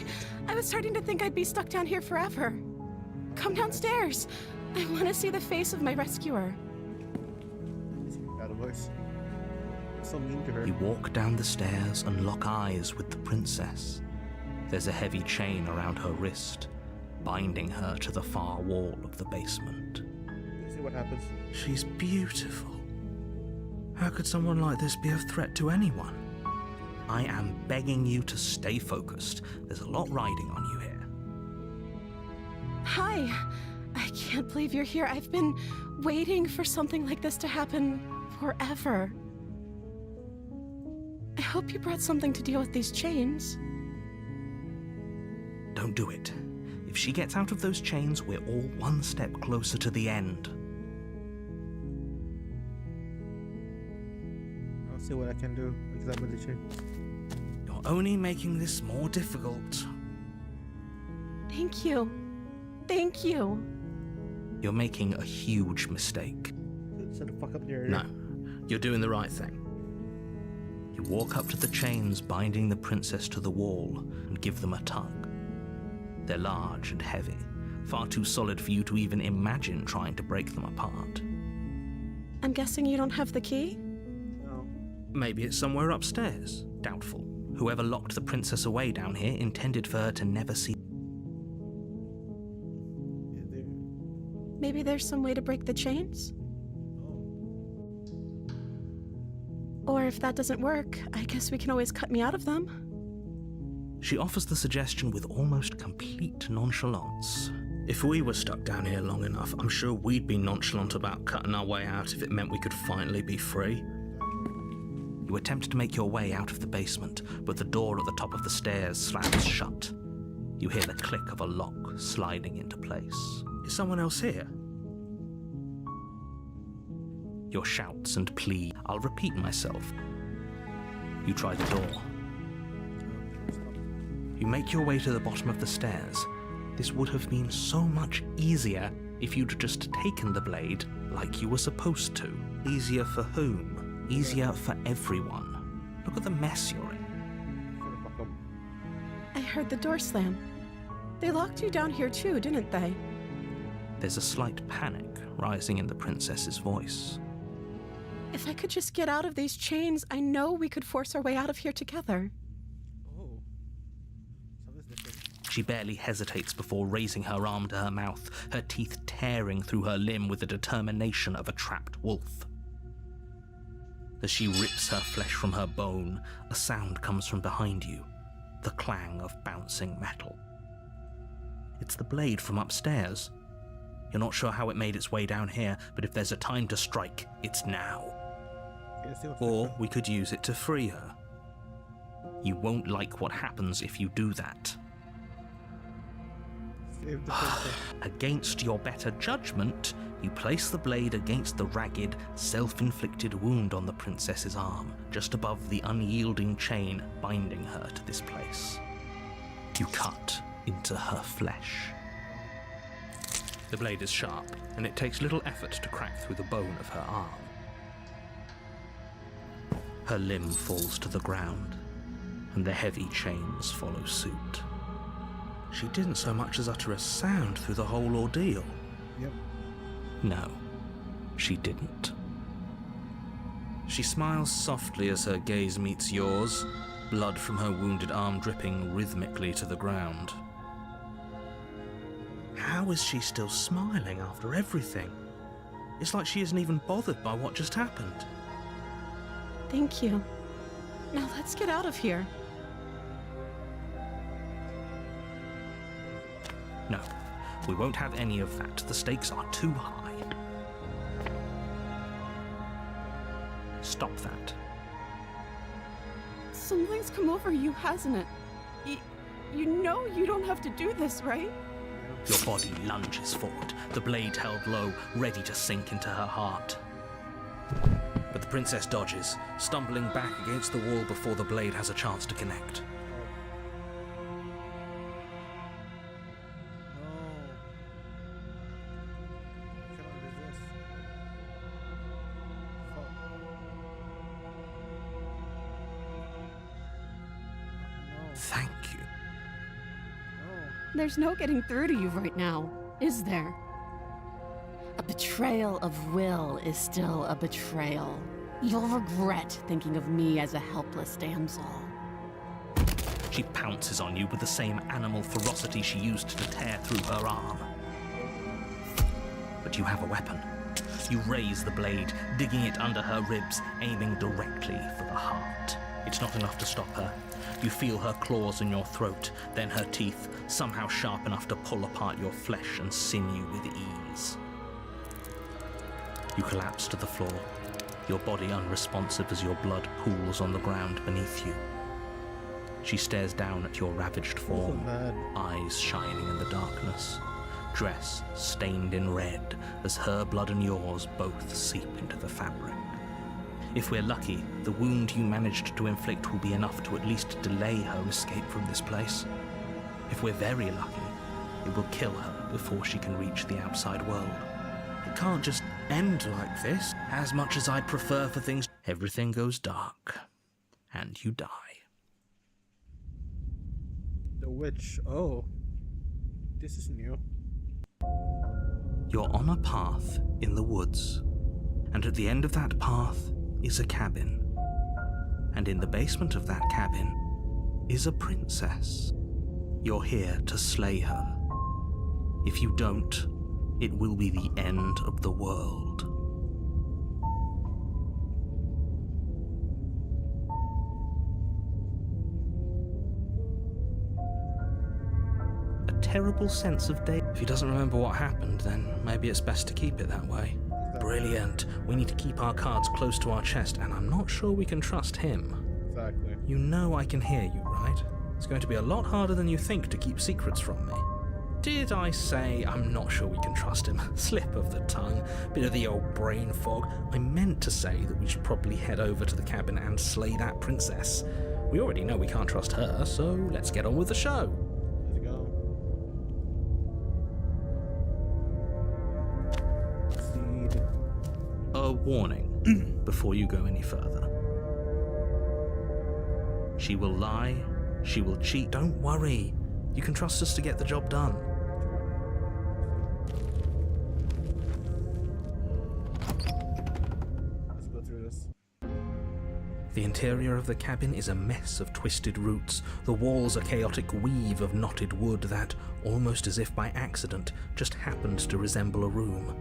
I was starting to think I'd be stuck down here forever. Come downstairs. I want to see the face of my rescuer. Got a voice. So mean to her. You walk down the stairs and lock eyes with the princess. There's a heavy chain around her wrist, binding her to the far wall of the basement. Let's see what happens. She's beautiful. How could someone like this be a threat to anyone? I am begging you to stay focused. There's a lot riding on you here. Hi. I can't believe you're here. I've been waiting for something like this to happen forever. I hope you brought something to deal with these chains. Don't do it. If she gets out of those chains, we're all one step closer to the end. I'll see what I can do. Examine the chain. You're only making this more difficult. Thank you. Thank you. You're making a huge mistake. Shut the fuck up there. No, you're doing the right thing. You walk up to the chains binding the princess to the wall and give them a tug. They're large and heavy, far too solid for you to even imagine trying to break them apart. I'm guessing you don't have the key? No. Maybe it's somewhere upstairs. Doubtful. Whoever locked the princess away down here intended for her to never see. Yeah, there. Maybe there's some way to break the chains? Or if that doesn't work, I guess we can always cut me out of them. She offers the suggestion with almost complete nonchalance. If we were stuck down here long enough, I'm sure we'd be nonchalant about cutting our way out if it meant we could finally be free. You attempt to make your way out of the basement, but the door at the top of the stairs slams shut. You hear the click of a lock sliding into place. Is someone else here? Your shouts and plea. I'll repeat myself. You try the door. You make your way to the bottom of the stairs. This would have been so much easier if you'd just taken the blade like you were supposed to. Easier for whom? Easier for everyone. Look at the mess you're in. Shut the fuck up. I heard the door slam. They locked you down here too, didn't they? There's a slight panic rising in the princess's voice. If I could just get out of these chains, I know we could force our way out of here together. Oh. Something's different. She barely hesitates before raising her arm to her mouth, her teeth tearing through her limb with the determination of a trapped wolf. As she rips her flesh from her bone, a sound comes from behind you, the clang of bouncing metal. It's the blade from upstairs. You're not sure how it made its way down here, but if there's a time to strike, it's now. Yeah, see what's Or different. we could use it to free her. You won't like what happens if you do that. Save the princess. Against your better judgment, you place the blade against the ragged, self-inflicted wound on the princess's arm, just above the unyielding chain binding her to this place. You cut into her flesh. The blade is sharp, and it takes little effort to crack through the bone of her arm. Her limb falls to the ground, and the heavy chains follow suit. She didn't so much as utter a sound through the whole ordeal. Yep. No, she didn't. She smiles softly as her gaze meets yours, blood from her wounded arm dripping rhythmically to the ground. How is she still smiling after everything? It's like she isn't even bothered by what just happened. Thank you. Now let's get out of here. No, we won't have any of that. The stakes are too high. stop that. Something's come over you, hasn't it? You know you don't have to do this, right? Your body lunges forward, the blade held low, ready to sink into her heart. But the princess dodges, stumbling back against the wall before the blade has a chance to connect. Thank you. There's no getting through to you right now, is there? A betrayal of will is still a betrayal. You'll regret thinking of me as a helpless damsel. She pounces on you with the same animal ferocity she used to tear through her arm. But you have a weapon. You raise the blade, digging it under her ribs, aiming directly for the heart. It's not enough to stop her. You feel her claws in your throat, then her teeth, somehow sharp enough to pull apart your flesh and sinew with ease. You collapse to the floor, your body unresponsive as your blood pools on the ground beneath you. She stares down at your ravaged form, eyes shining in the darkness, dress stained in red as her blood and yours both seep into the fabric. If we're lucky, the wound you managed to inflict will be enough to at least delay her escape from this place. If we're very lucky, it will kill her before she can reach the outside world. It can't just end like this. As much as I'd prefer for things, everything goes dark, and you die. The witch. Oh. This is new. You're on a path in the woods, and at the end of that path is a cabin. And in the basement of that cabin is a princess. You're here to slay her. If you don't, it will be the end of the world. A terrible sense of day. If he doesn't remember what happened, then maybe it's best to keep it that way. Brilliant. We need to keep our cards close to our chest, and I'm not sure we can trust him. Exactly. You know I can hear you, right? It's going to be a lot harder than you think to keep secrets from me. Did I say I'm not sure we can trust him? Slip of the tongue, bit of the old brain fog. I meant to say that we should probably head over to the cabin and slay that princess. We already know we can't trust her, so let's get on with the show. Let's go. Seed. A warning before you go any further. She will lie, she will cheat. Don't worry. You can trust us to get the job done. Let's go through this. The interior of the cabin is a mess of twisted roots. The walls a chaotic weave of knotted wood that, almost as if by accident, just happens to resemble a room.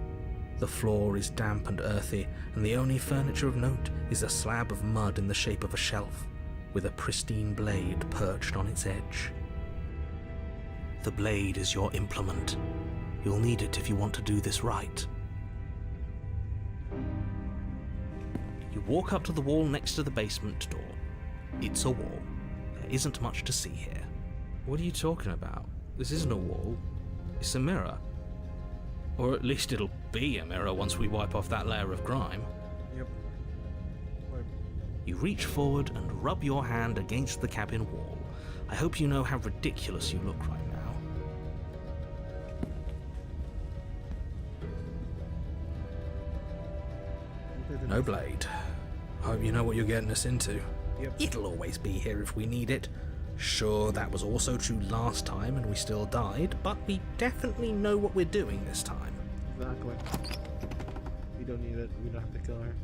The floor is damp and earthy, and the only furniture of note is a slab of mud in the shape of a shelf, with a pristine blade perched on its edge. The blade is your implement. You'll need it if you want to do this right. You walk up to the wall next to the basement door. It's a wall. There isn't much to see here. What are you talking about? This isn't a wall. It's a mirror. Or at least it'll be a mirror once we wipe off that layer of grime. Yep. You reach forward and rub your hand against the cabin wall. I hope you know how ridiculous you look right now. No blade. Hope you know what you're getting us into. Yep. It'll always be here if we need it. Sure, that was also true last time and we still died, but we definitely know what we're doing this time. Exactly. We don't need it. We don't have to kill her.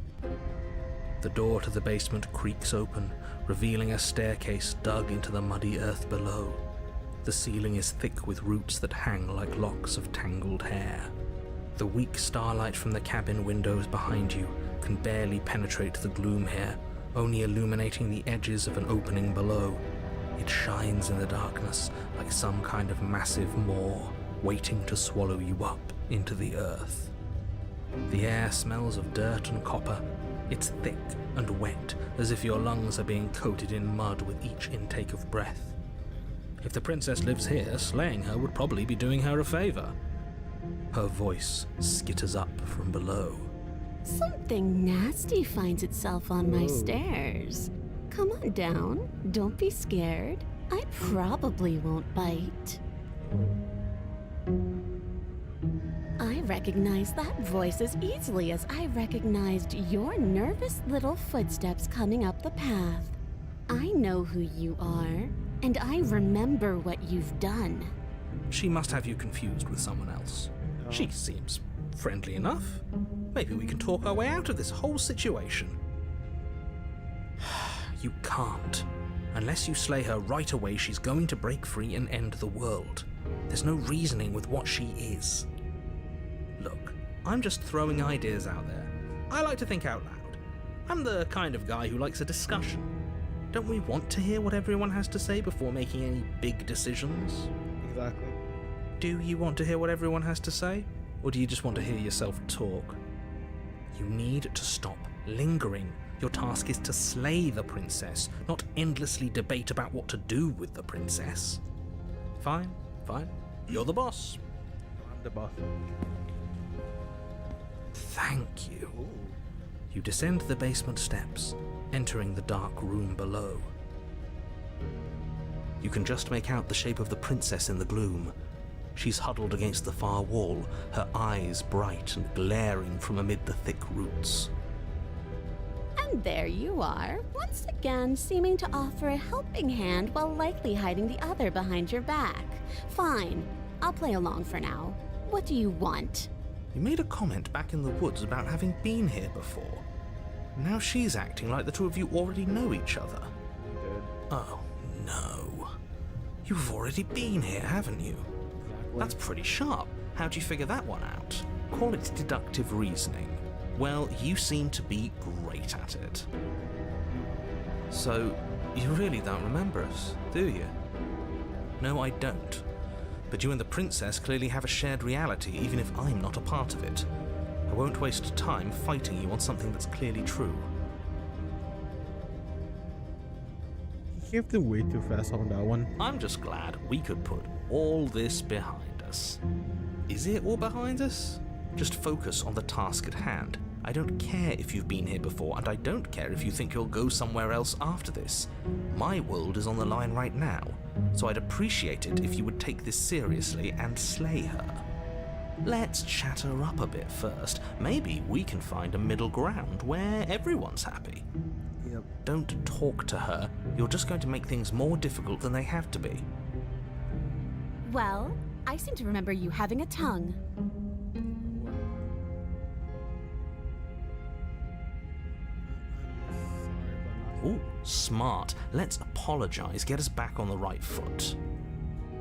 The door to the basement creaks open, revealing a staircase dug into the muddy earth below. The ceiling is thick with roots that hang like locks of tangled hair. The weak starlight from the cabin windows behind you can barely penetrate the gloom here, only illuminating the edges of an opening below. It shines in the darkness like some kind of massive maw waiting to swallow you up into the earth. The air smells of dirt and copper. It's thick and wet, as if your lungs are being coated in mud with each intake of breath. If the princess lives here, slaying her would probably be doing her a favor. Her voice skitters up from below. Something nasty finds itself on my stairs. Come on down. Don't be scared. I probably won't bite. I recognize that voice as easily as I recognized your nervous little footsteps coming up the path. I know who you are, and I remember what you've done. She must have you confused with someone else. She seems friendly enough. Maybe we can talk our way out of this whole situation. You can't. Unless you slay her right away, she's going to break free and end the world. There's no reasoning with what she is. Look, I'm just throwing ideas out there. I like to think out loud. I'm the kind of guy who likes a discussion. Don't we want to hear what everyone has to say before making any big decisions? Exactly. Do you want to hear what everyone has to say? Or do you just want to hear yourself talk? You need to stop lingering. Your task is to slay the princess, not endlessly debate about what to do with the princess. Fine. You're the boss. I'm the boss. Thank you. You descend the basement steps, entering the dark room below. You can just make out the shape of the princess in the gloom. She's huddled against the far wall, her eyes bright and glaring from amid the thick roots. And there you are, once again seeming to offer a helping hand while likely hiding the other behind your back. Fine, I'll play along for now. What do you want? You made a comment back in the woods about having been here before. Now she's acting like the two of you already know each other. Oh, no. You've already been here, haven't you? That's pretty sharp. How'd you figure that one out? Call it deductive reasoning. Well, you seem to be great at it. So, you really don't remember us, do you? No, I don't. But you and the princess clearly have a shared reality, even if I'm not a part of it. I won't waste time fighting you on something that's clearly true. You have to way too fast on that one. I'm just glad we could put all this behind us. Is it all behind us? Just focus on the task at hand. I don't care if you've been here before, and I don't care if you think you'll go somewhere else after this. My world is on the line right now, so I'd appreciate it if you would take this seriously and slay her. Let's chat her up a bit first. Maybe we can find a middle ground where everyone's happy. Yep. Don't talk to her. You're just going to make things more difficult than they have to be. Well, I seem to remember you having a tongue. Ooh, smart. Let's apologize, get us back on the right foot.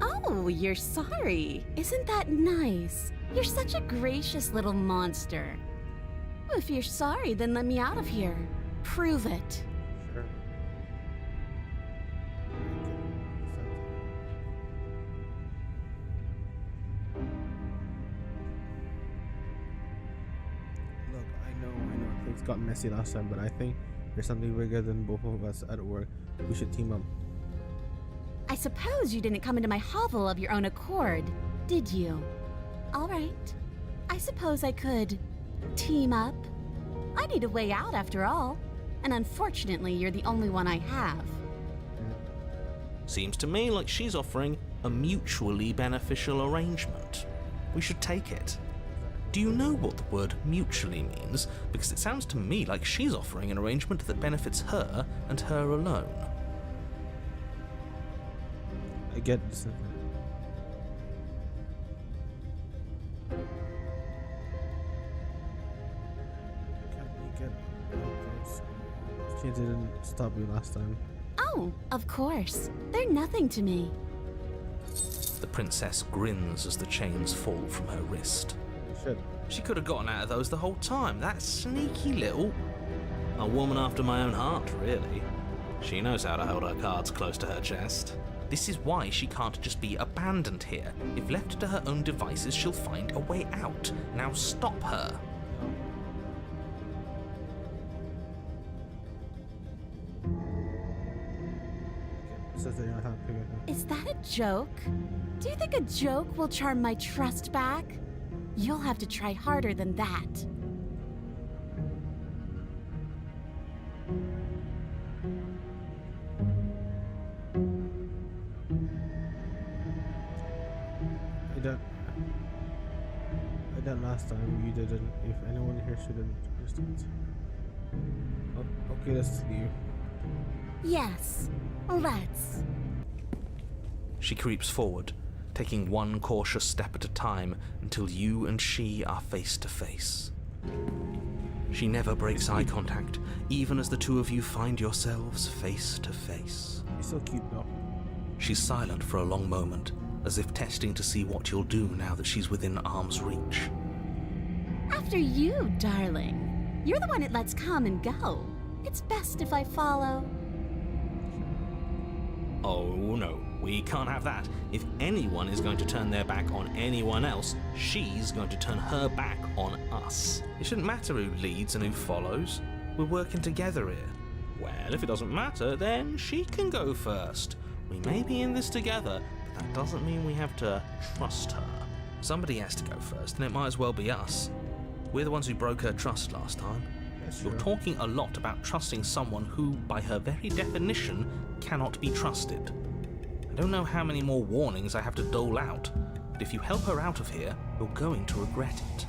Oh, you're sorry. Isn't that nice? You're such a gracious little monster. If you're sorry, then let me out of here. Prove it. Sure. Look, I know things got messy last time, but I think there's something bigger than both of us at work. We should team up. I suppose you didn't come into my hovel of your own accord, did you? All right. I suppose I could team up. I need a way out after all. And unfortunately, you're the only one I have. Seems to me like she's offering a mutually beneficial arrangement. We should take it. Do you know what the word mutually means? Because it sounds to me like she's offering an arrangement that benefits her and her alone. I get this. She didn't stop you last time. Oh, of course. They're nothing to me. The princess grins as the chains fall from her wrist. Shit. She could have gotten out of those the whole time. That sneaky little... A woman after my own heart, really. She knows how to hold her cards close to her chest. This is why she can't just be abandoned here. If left to her own devices, she'll find a way out. Now stop her. Is that a joke? Do you think a joke will charm my trust back? You'll have to try harder than that. I done last time. You didn't. If anyone here shouldn't understand. Oh, okay, let's leave. Yes, let's. She creeps forward, taking one cautious step at a time until you and she are face to face. She never breaks eye contact, even as the two of you find yourselves face to face. You're so cute though. She's silent for a long moment, as if testing to see what you'll do now that she's within arm's reach. After you, darling. You're the one it lets come and go. It's best if I follow. Oh no, we can't have that. If anyone is going to turn their back on anyone else, she's going to turn her back on us. It shouldn't matter who leads and who follows. We're working together here. Well, if it doesn't matter, then she can go first. We may be in this together, but that doesn't mean we have to trust her. Somebody has to go first, and it might as well be us. We're the ones who broke her trust last time. You're talking a lot about trusting someone who, by her very definition, cannot be trusted. I don't know how many more warnings I have to dole out, but if you help her out of here, you're going to regret it.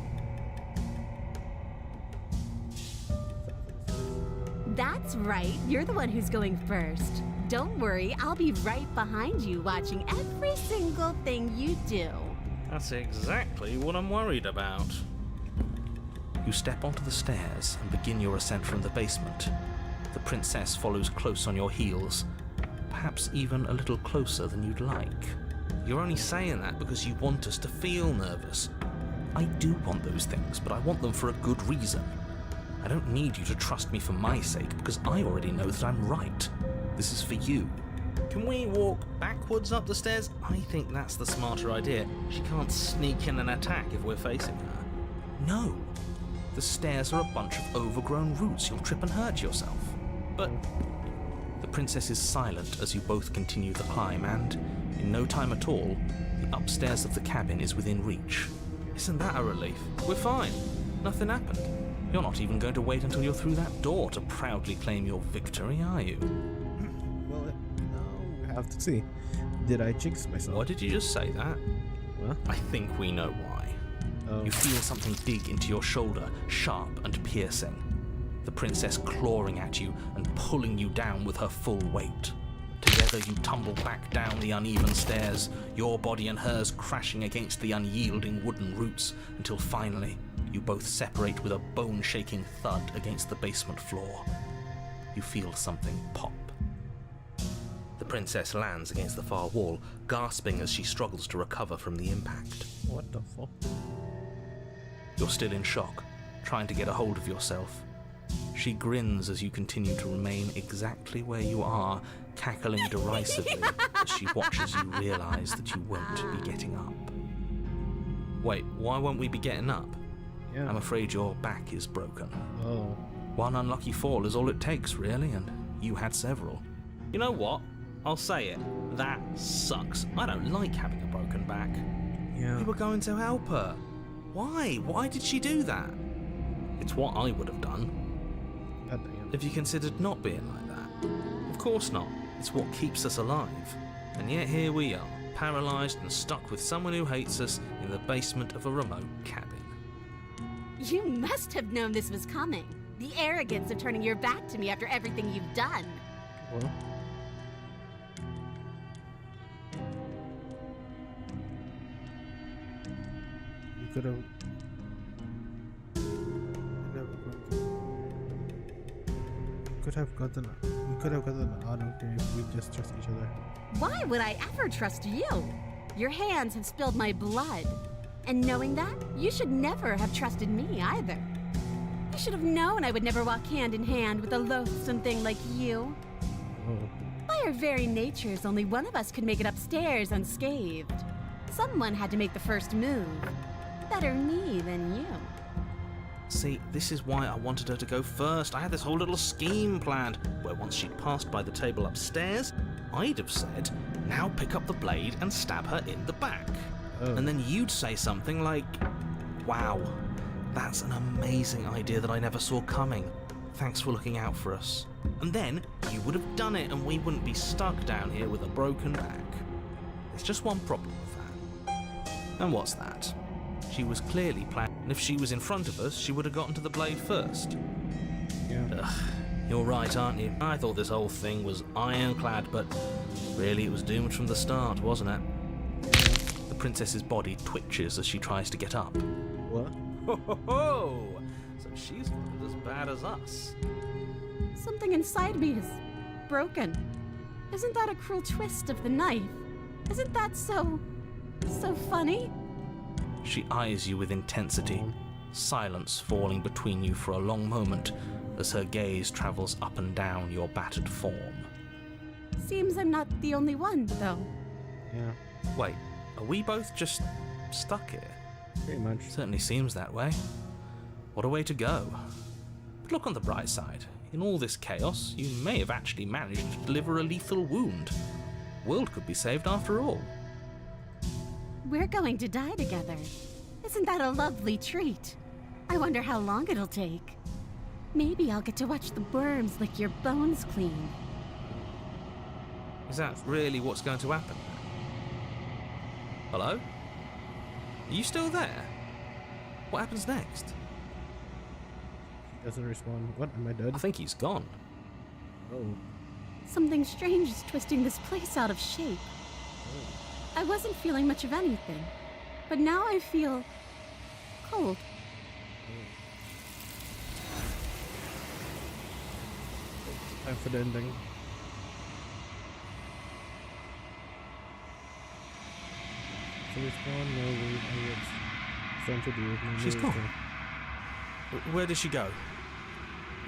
That's right, you're the one who's going first. Don't worry, I'll be right behind you watching every single thing you do. That's exactly what I'm worried about. You step onto the stairs and begin your ascent from the basement. The princess follows close on your heels, perhaps even a little closer than you'd like. You're only saying that because you want us to feel nervous. I do want those things, but I want them for a good reason. I don't need you to trust me for my sake, because I already know that I'm right. This is for you. Can we walk backwards up the stairs? I think that's the smarter idea. She can't sneak in and attack if we're facing her. No. The stairs are a bunch of overgrown roots. You'll trip and hurt yourself. But the princess is silent as you both continue the climb, and in no time at all, the upstairs of the cabin is within reach. Isn't that a relief? We're fine. Nothing happened. You're not even going to wait until you're through that door to proudly claim your victory, are you? Well, now we have to see. Did I jinx myself? Why did you just say that? What? I think we know why. You feel something dig into your shoulder, sharp and piercing. The princess clawing at you and pulling you down with her full weight. Together you tumble back down the uneven stairs, your body and hers crashing against the unyielding wooden roots, until finally you both separate with a bone-shaking thud against the basement floor. You feel something pop. The princess lands against the far wall, gasping as she struggles to recover from the impact. What the fuck? You're still in shock, trying to get a hold of yourself. She grins as you continue to remain exactly where you are, cackling derisively as she watches you realise that you won't be getting up. Wait, why won't we be getting up? Yeah. I'm afraid your back is broken. Oh. One unlucky fall is all it takes, really, and you had several. You know what? I'll say it. That sucks. I don't like having a broken back. Yeah. We were going to help her. Why? Why did she do that? It's what I would have done. God damn. If you considered not being like that. Of course not. It's what keeps us alive. And yet here we are, paralysed and stuck with someone who hates us in the basement of a remote cabin. You must have known this was coming. The arrogance of turning your back to me after everything you've done. Well. You could have. You could have gotten out of there if we just trust each other. Why would I ever trust you? Your hands have spilled my blood. And knowing that, you should never have trusted me either. You should have known I would never walk hand in hand with a loathsome thing like you. Oh. By our very natures, only one of us could make it upstairs unscathed. Someone had to make the first move. Better me than you. See, this is why I wanted her to go first. I had this whole little scheme planned, where once she'd passed by the table upstairs, I'd have said, Now pick up the blade and stab her in the back. Oh. And then you'd say something like, "Wow, that's an amazing idea that I never saw coming. Thanks for looking out for us." And then you would have done it and we wouldn't be stuck down here with a broken back. There's just one problem with that. And what's that? She was clearly planning, and if she was in front of us, she would have gotten to the blade first. Yeah. Ugh, you're right, aren't you? I thought this whole thing was ironclad, but really it was doomed from the start, wasn't it? The princess's body twitches as she tries to get up. What? Ho ho ho! So she's not as bad as us. Something inside me is broken. Isn't that a cruel twist of the knife? Isn't that so funny? She eyes you with intensity, silence falling between you for a long moment as her gaze travels up and down your battered form. Seems I'm not the only one, though. Yeah, Wait, are we both just stuck here? pretty much. Certainly seems that way. What a way to go. But look on the bright side. In all this chaos, you may have actually managed to deliver a lethal wound. The world could be saved after all. We're going to die together. Isn't that a lovely treat? I wonder how long it'll take. Maybe I'll get to watch the worms lick your bones clean. Is that really what's going to happen? Hello? Are you still there? What happens next? He doesn't respond. What? Am I dead? I think he's gone. Oh. Something strange is twisting this place out of shape. I wasn't feeling much of anything, but now I feel cold. Time for the ending. So it's gone. No, it's time to do. She's gone. Where did she go?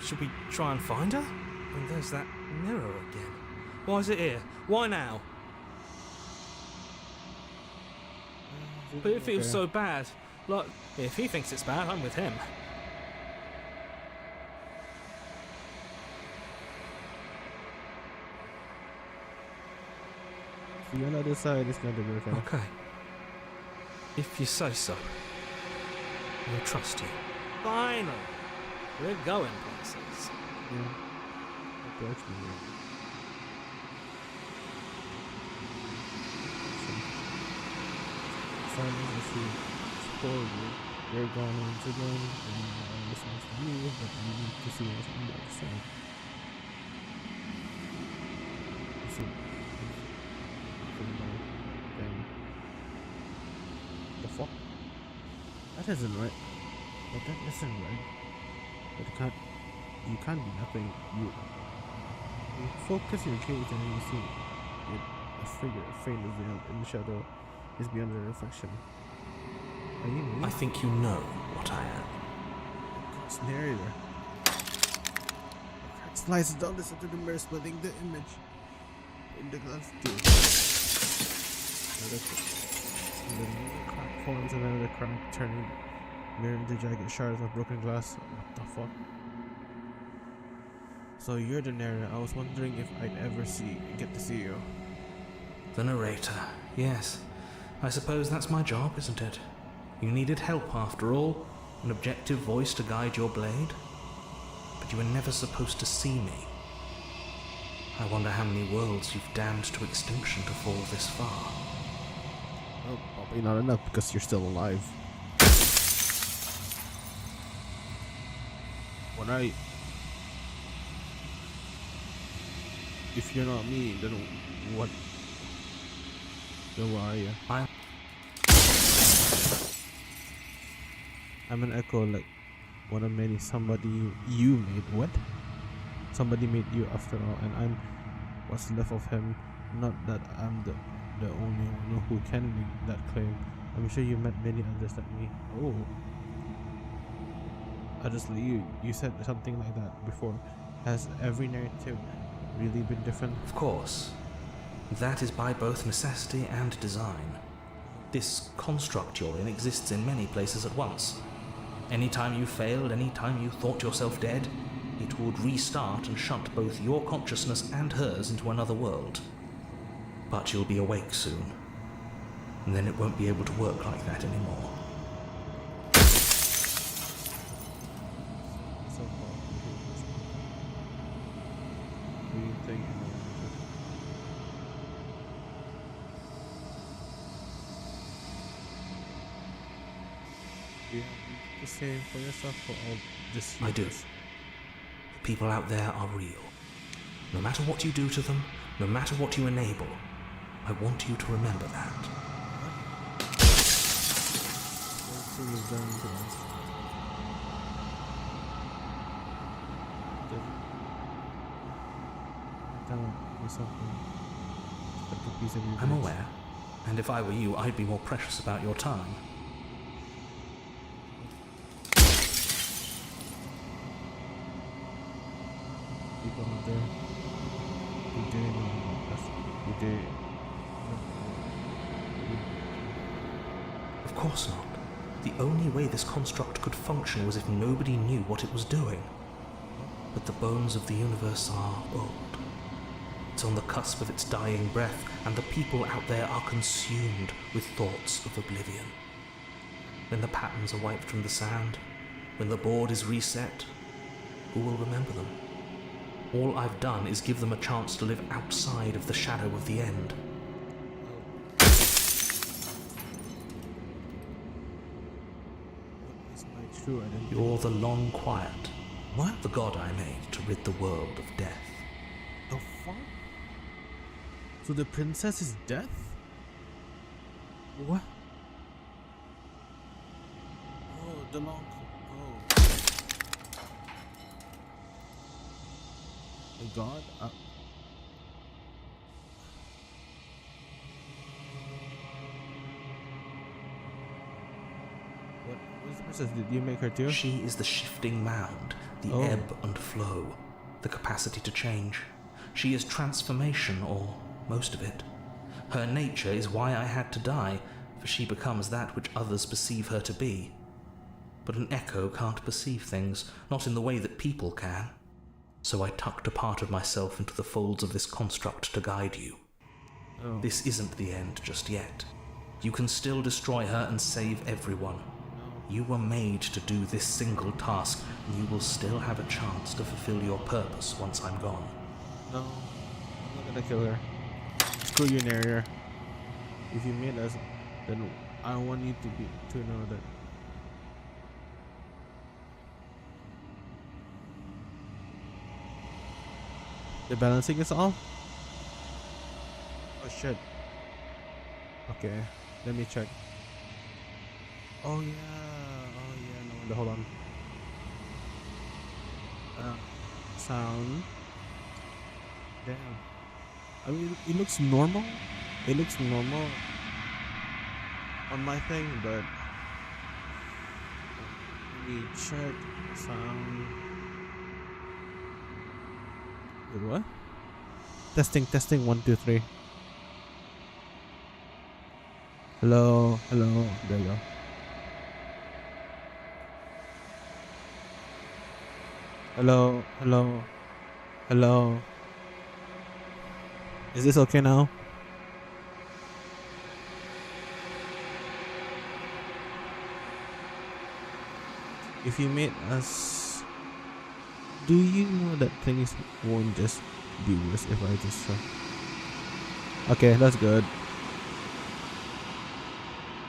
Should we try and find her? And there's that mirror again. Why is it here? Why now? But it feels so bad. Like, if he thinks it's bad, I'm with him. See you on the other side. It's not the good guy. Okay. If you say so. We'll trust you. Finally! We're going places. Yeah. Okay, actually, Simon, I see it's horrible. We're gone once again, and this one's for you, but you need to see what's on the other side. You see, the fuck? That isn't right. But that isn't right. But you can't be nothing. You focus your gaze and then you see it, a figure, a faint veil in the shadow is beyond the reflection. Are you me? I think you know what I am. It's narrator. Slices down this into the mirror, splitting the image in the glass tube. And then the crack forms and then the crack turning mirror into jagged shards of broken glass. What the fuck? So you're the narrator. I was wondering if I'd ever get to see you. The narrator, yes. I suppose that's my job, isn't it? You needed help after all, an objective voice to guide your blade. But you were never supposed to see me. I wonder how many worlds you've damned to extinction to fall this far. Well, probably not enough because you're still alive. When if you're not me, then what? Then where are you? I'm an echo, like one of many. Somebody you made. What? Somebody made you after all, and I'm what's left of him. Not that I'm the only one who can make that claim. I'm sure you met many others like me. Oh, others like you said something like that before. Has every narrative really been different? Of course. That is by both necessity and design. This construct you're in exists in many places at once. Anytime you failed, anytime you thought yourself dead, it would restart and shunt both your consciousness and hers into another world. But you'll be awake soon, and then it won't be able to work like that anymore. So far, do you think? Do you have to say for yourself for all this? I do. The people out there are real. No matter what you do to them, no matter what you enable, I want you to remember that. Everything is done to us. I'm aware, and if I were you, I'd be more precious about your time. People out there who did Of course not. The only way this construct could function was if nobody knew what it was doing. But the bones of the universe are old. It's on the cusp of its dying breath, and the people out there are consumed with thoughts of oblivion. When the patterns are wiped from the sand, when the board is reset, who will remember them? All I've done is give them a chance to live outside of the shadow of the end. What is my true identity? You're the long quiet. What? The god I made to rid the world of death. The fuck? So the princess is death? What? Oh, the long. Oh. The god? What was the princess? Did you make her too? She is the shifting mound, the Oh. ebb and flow, the capacity to change. She is transformation, or most of it. Her nature is why I had to die, for she becomes that which others perceive her to be. But an echo can't perceive things, not in the way that people can. So I tucked a part of myself into the folds of this construct to guide you. Oh. This isn't the end just yet. You can still destroy her and save everyone. You were made to do this single task, and you will still have a chance to fulfill your purpose once I'm gone. No, I'm not gonna kill her. Screw you, Narrier. If you meet us, then I want you to know that. The balancing is off? Oh shit. Okay, let me check. Oh yeah, no, hold on. Sound. Damn. I mean, it looks normal. It looks normal on my thing, but let me check sound. Wait, what? Testing 1 2 3. Hello. There you go. Hello. Is this okay now? If you meet us, do you know that things won't just be worse if I just okay, that's good.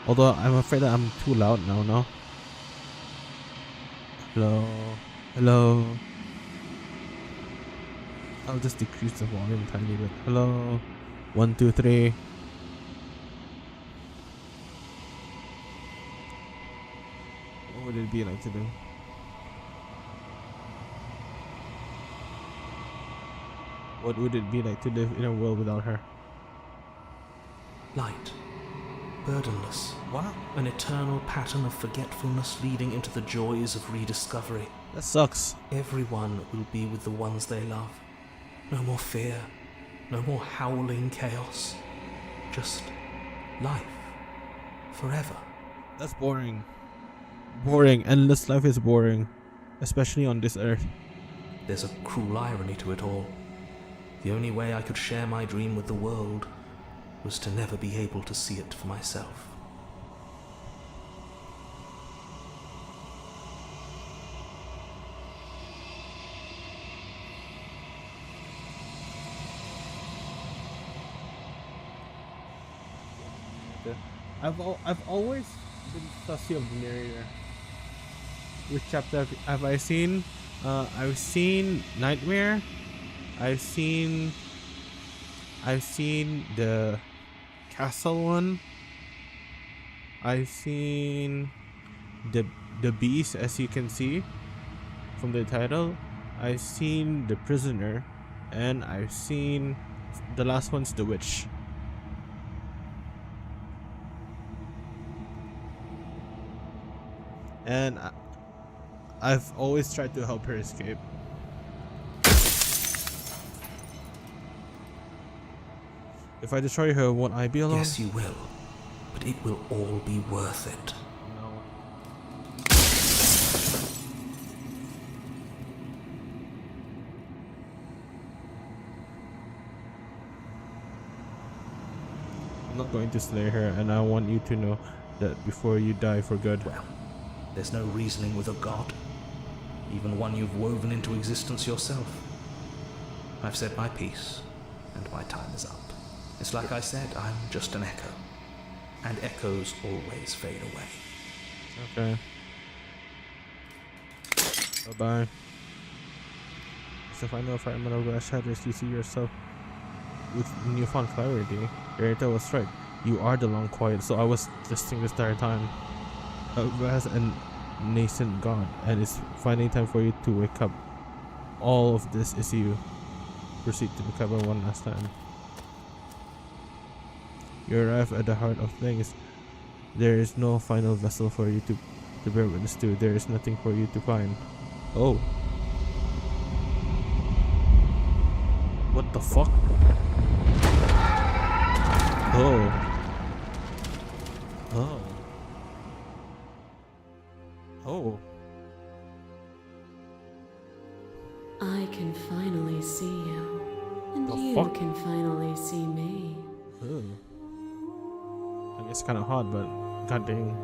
Although I'm afraid that I'm too loud now, no? Hello. I'll just decrease the volume a tiny bit. Hello. 1 2 3. What would it be like to do? What would it be like to live in a world without her? Light. Burdenless. Wow. An eternal pattern of forgetfulness leading into the joys of rediscovery. That sucks. Everyone will be with the ones they love. No more fear. No more howling chaos. Just life. Forever. That's boring. Endless life is boring. Especially on this earth. There's a cruel irony to it all. The only way I could share my dream with the world was to never be able to see it for myself. I've always been fussy of the narrator. Which chapter have I seen? I've seen Nightmare. I've seen the castle one. I've seen the beast, as you can see from the title. I've seen the prisoner, and I've seen the last one's the witch. And I've always tried to help her escape. If I destroy her, won't I be alone? Yes, you will, but it will all be worth it. No. I'm not going to slay her, and I want you to know that before you die for good. Well, there's no reasoning with a god, even one you've woven into existence yourself. I've said my piece, and my time is up. It's like I said, I'm just an echo, and echoes always fade away. Okay. Bye-bye. So if I know if I'm gonna shatters, you see yourself with newfound clarity. Rarita was right. You are the long quiet, so I was listening this entire time. A vast and nascent god, and it's finally time for you to wake up. All of this is you. Proceed to recover one last time. You arrive at the heart of things. There is no final vessel for you to bear witness to. There is nothing for you to find. Oh. What the fuck? Oh. Oh. Oh. I can finally see you, and The you fuck? can finally see me. Oh. I guess kind of hard, but god dang.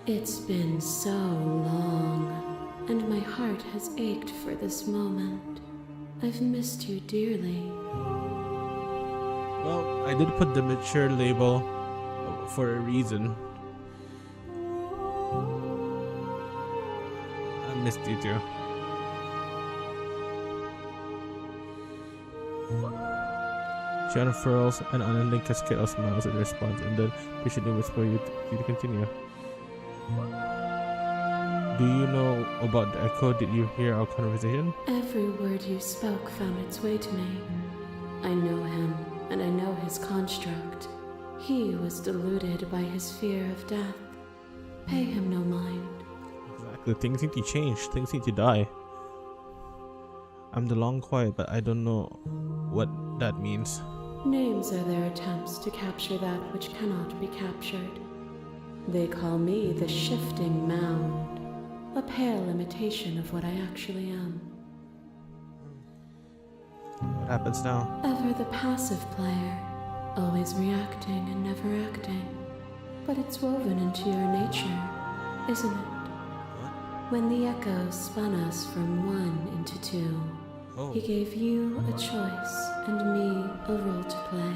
It's been so long, and my heart has ached for this moment. I've missed you dearly. Well, I did put the mature label for a reason. I missed you too. She unfurls an unending cascade of smiles in response, and then patiently whispers you to continue. Do you know about the echo? Did you hear our conversation? Every word you spoke found its way to me. I know him, and I know his construct. He was deluded by his fear of death. Pay him no mind. Exactly. Things need to change. Things need to die. I'm the long quiet, but I don't know what that means. Names are their attempts to capture that which cannot be captured. They call me the shifting mound, a pale imitation of what I actually am. What happens now? Ever the passive player, always reacting and never acting. But it's woven into your nature, isn't it? When the echo spun us from one into two, Oh. he gave you a choice and me a role to play.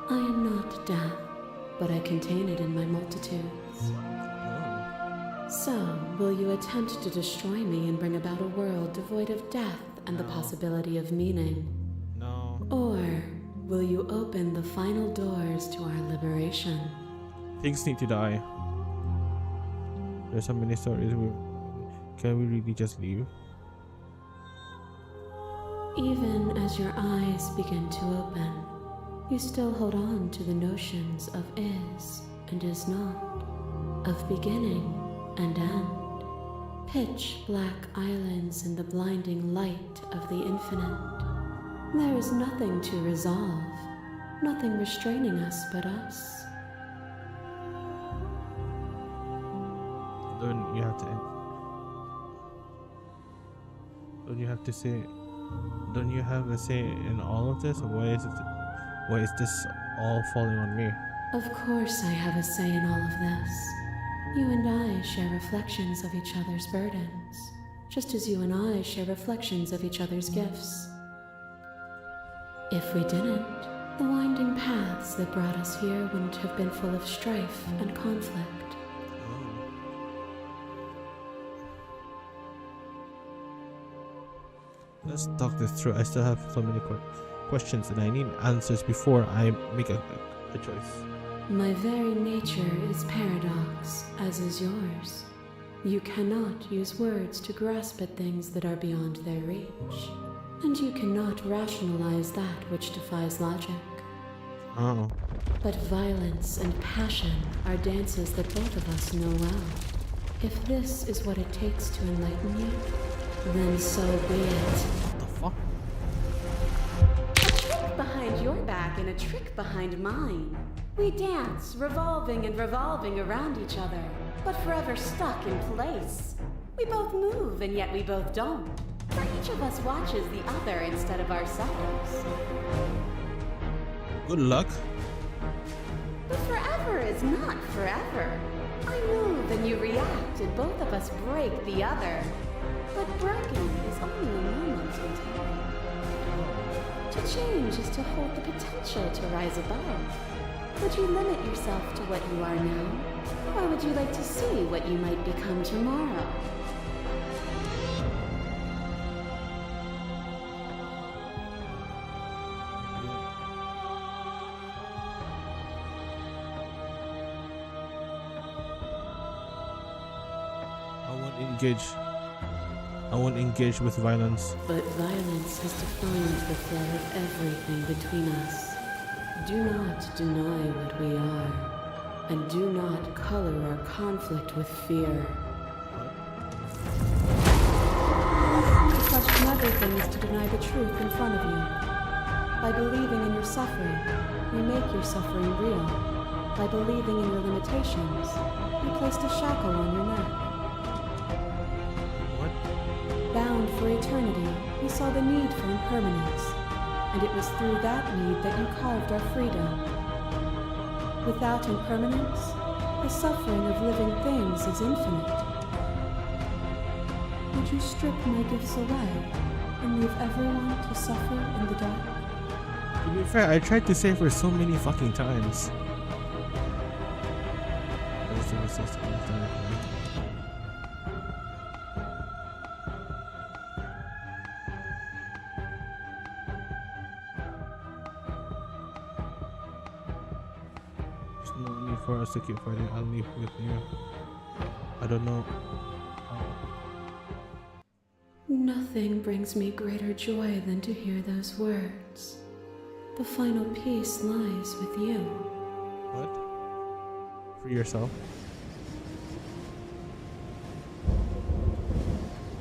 I am not death, but I contain it in my multitudes. So, will you attempt to destroy me and bring about a world devoid of death and the possibility of meaning? No. Or will you open the final doors to our liberation? Things need to die. There's so many stories. Can we really just leave? Even as your eyes begin to open, you still hold on to the notions of is and is not, of beginning and end. Pitch black islands in the blinding light of the infinite. There is nothing to resolve, nothing restraining us but us. Then you have to end. Then you have to say Don't you have a say in all of this? Why is this all falling on me? Of course I have a say in all of this. You and I share reflections of each other's burdens, just as you and I share reflections of each other's gifts. If we didn't, the winding paths that brought us here wouldn't have been full of strife and conflict. Let's talk this through. I still have so many questions and I need answers before I make a choice. My very nature is paradox, as is yours. You cannot use words to grasp at things that are beyond their reach, and you cannot rationalize that which defies logic. Oh. But violence and passion are dances that both of us know well. If this is what it takes to enlighten you, then so be it. What the fuck? A trick behind your back and a trick behind mine. We dance, revolving and revolving around each other, but forever stuck in place. We both move, and yet we both don't. For each of us watches the other instead of ourselves. Good luck. But forever is not forever. I move and you react, and both of us break the other. But breaking is only a moment in time. To change is to hold the potential to rise above. Would you limit yourself to what you are now? Or would you like to see what you might become tomorrow? I won't engage with violence. But violence has defined the flow of everything between us. Do not deny what we are, and do not color our conflict with fear. Such another thing is to deny the truth in front of you. By believing in your suffering, you make your suffering real. By believing in your limitations, you placed a shackle on your neck. Bound for eternity, we saw the need for impermanence, and it was through that need that you carved our freedom. Without impermanence, the suffering of living things is infinite. Would you strip my gifts away and leave everyone to suffer in the dark? To be fair, I tried to save her so many fucking times. No need for us to keep fighting. I'll leave with you. I don't know. Nothing brings me greater joy than to hear those words. The final peace lies with you. What? For yourself?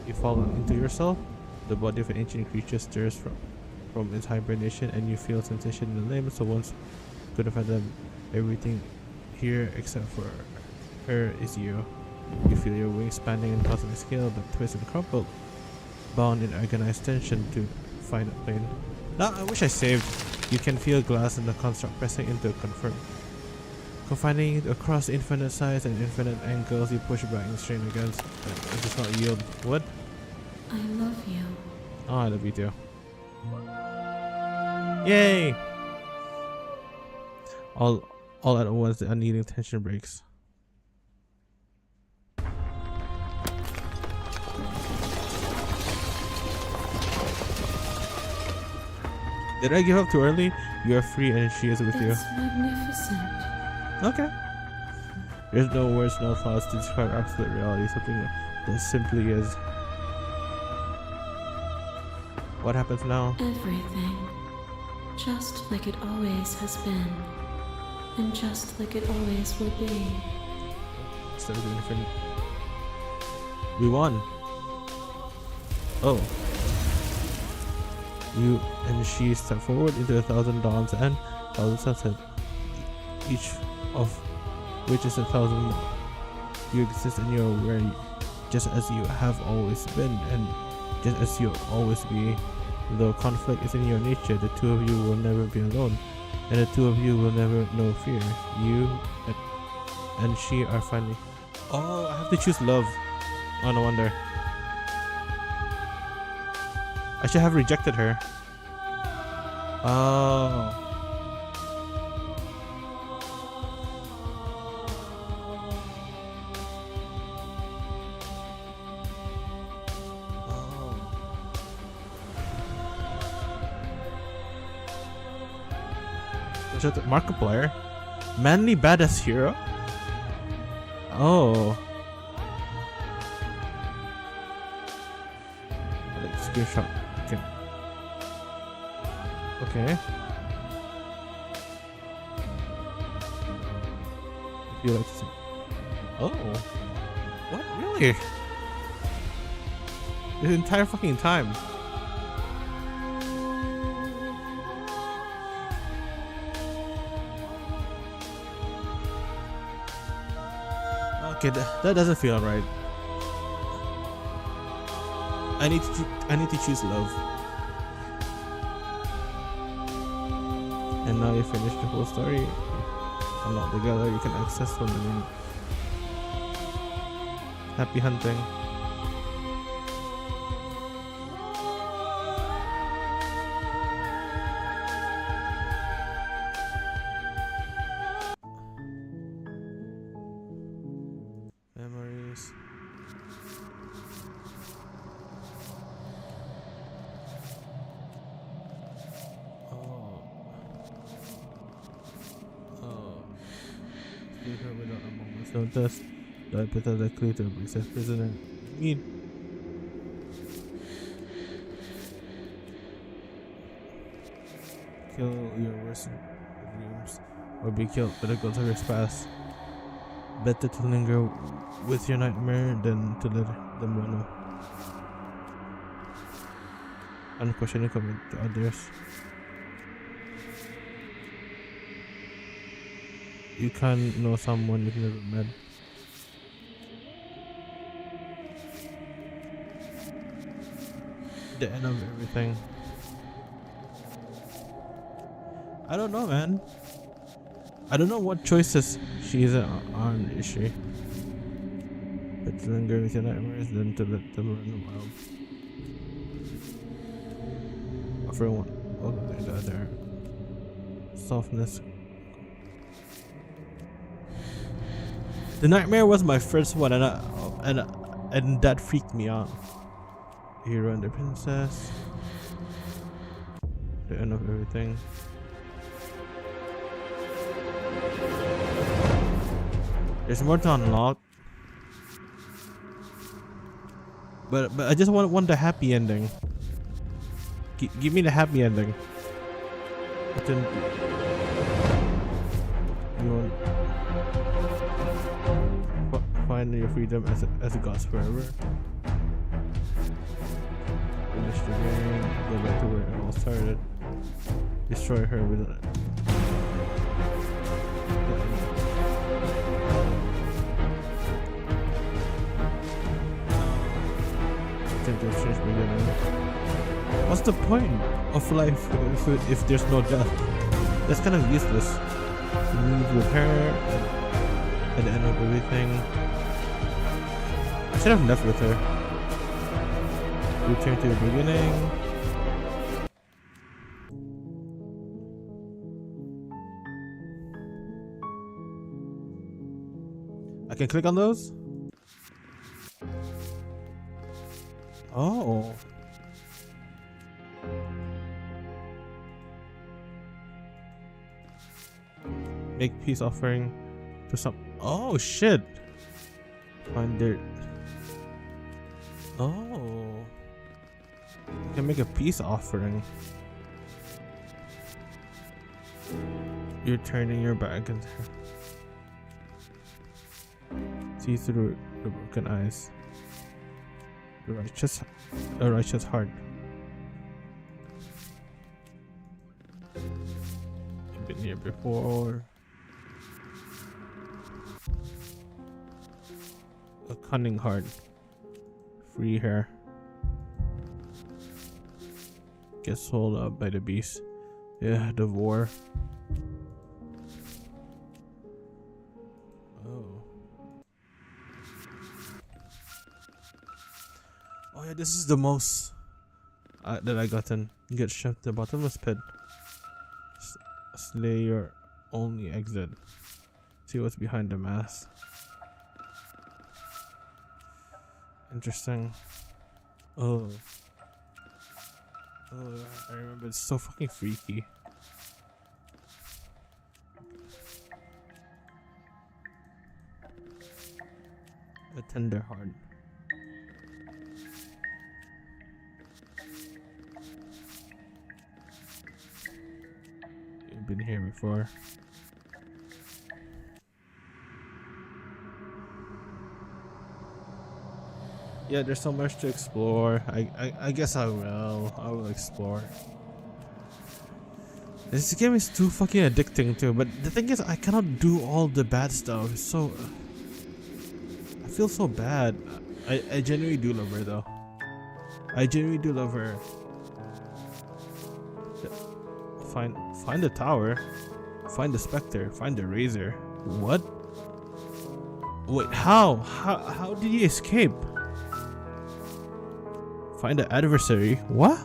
You fall into yourself? The body of an ancient creature stirs from its hibernation, and you feel sensation in the limbs. So once could have had them. Everything here except for her is you. You feel your wings expanding in cosmic scale, but twist and crumple, bound in agonized tension to find a plane. Now I wish I saved. You can feel glass in the construct pressing into a confining it across infinite size and infinite angles. You push back and strain against it does not yield. What? I love you. Oh, I love you too. Yay! All at once, the unneeding tension breaks. Did I give up too early? You are free and she is with you. It's magnificent. Okay. There's no words, no thoughts to describe absolute reality, something that simply is. What happens now? Everything. Just like it always has been. And just like it always will be. Instead of infinite. We won. Oh. You and she step forward into 1,000 dawns and 1,000 sunsets, each of which is 1,000. You exist and you're aware, just as you have always been, and just as you'll always be. Though conflict is in your nature, the two of you will never be alone, and the two of you will never know fear. You and she are finally. Oh, I have to choose love. Oh, no wonder. I should have rejected her. Oh. Markiplier? Manly badass hero? Oh. Like screenshot. Okay. Okay. If you like to see. Oh. What? Really? The entire fucking time. Okay, that doesn't feel right. I need to choose love. And now you finish the whole story. Unlock the gallery you can access from the main. Happy hunting. Memories. Leave her without a moment's notice. Die without a clue to be set prisoner. Kill your worst dreams, or be killed by the ghosts of your past. Better to linger with your nightmare than to let them run. Unquestioning commitment to others. You can't know someone you've never met. The end of everything. I don't know, man. I don't know what choices she's on, is she? But to linger with your nightmares than to let them run wild. For one, the other. Softness. The nightmare was my first one, and that freaked me out. The hero and the princess. The end of everything. There's more to unlock, but I just want the happy ending. Give me the happy ending. But then you want find your freedom as a gods forever. Finish the game. Go back to where it all started. Destroy her with it. What's the point of life if there's no death? That's kind of useless. You need repair at the end of everything. I should have left with her. Return to the beginning. I can click on those? Oh. Make peace offering to some. Oh shit. Find dirt. Oh. You can make a peace offering. You're turning your back and see through the broken eyes. A righteous heart. You've been here before. A cunning heart. Free her. gets swallowed up by the beast. Yeah, the war. Oh. Oh yeah, this is the most that I gotten. You get shoved to the bottomless pit. Slay your only exit. See what's behind the mask. Interesting. Oh. Oh, I remember. It's so fucking freaky. A tender heart. You've been here before. Yeah, there's so much to explore. I guess I will explore. This game is too fucking addicting too, but the thing is I cannot do all the bad stuff. It's so I feel so bad. I genuinely do love her though. I genuinely do love her. Find the tower. Find the specter. Find the razor. What? Wait, how did you escape? Find the adversary. What?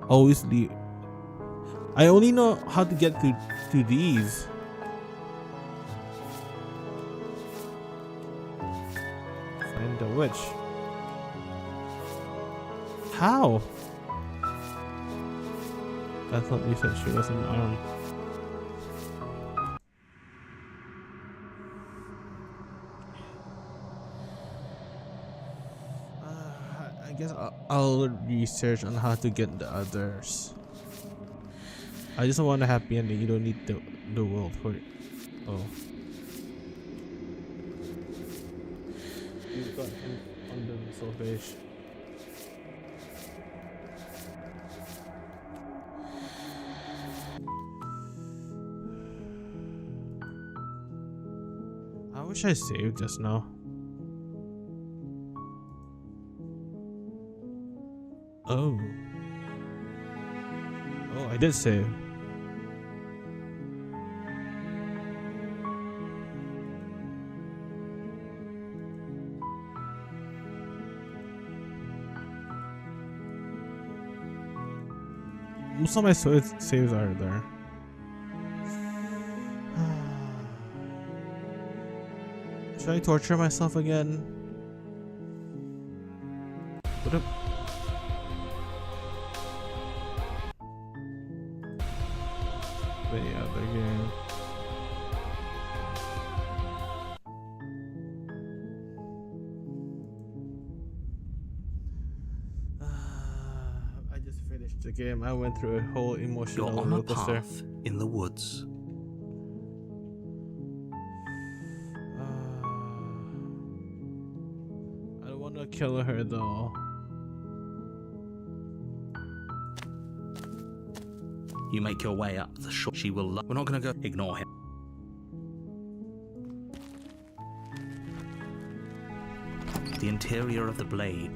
Always leave. I only know how to get to these. Find the witch. How? I thought you said she wasn't armed. I guess I'll research on how to get the others. I just want a happy ending. You don't need the world for it. Oh. You've got him on the salvation. I wish I saved just now. Oh. Oh, I did save. Most of my saves are there. Should I torture myself again? What up? The other game. I just finished the game. I went through a whole emotional You're on a roller coaster. path in the woods. I don't want to kill her though. You make your way up the shore. She will. We're not going to go. Ignore him. The interior of the blade.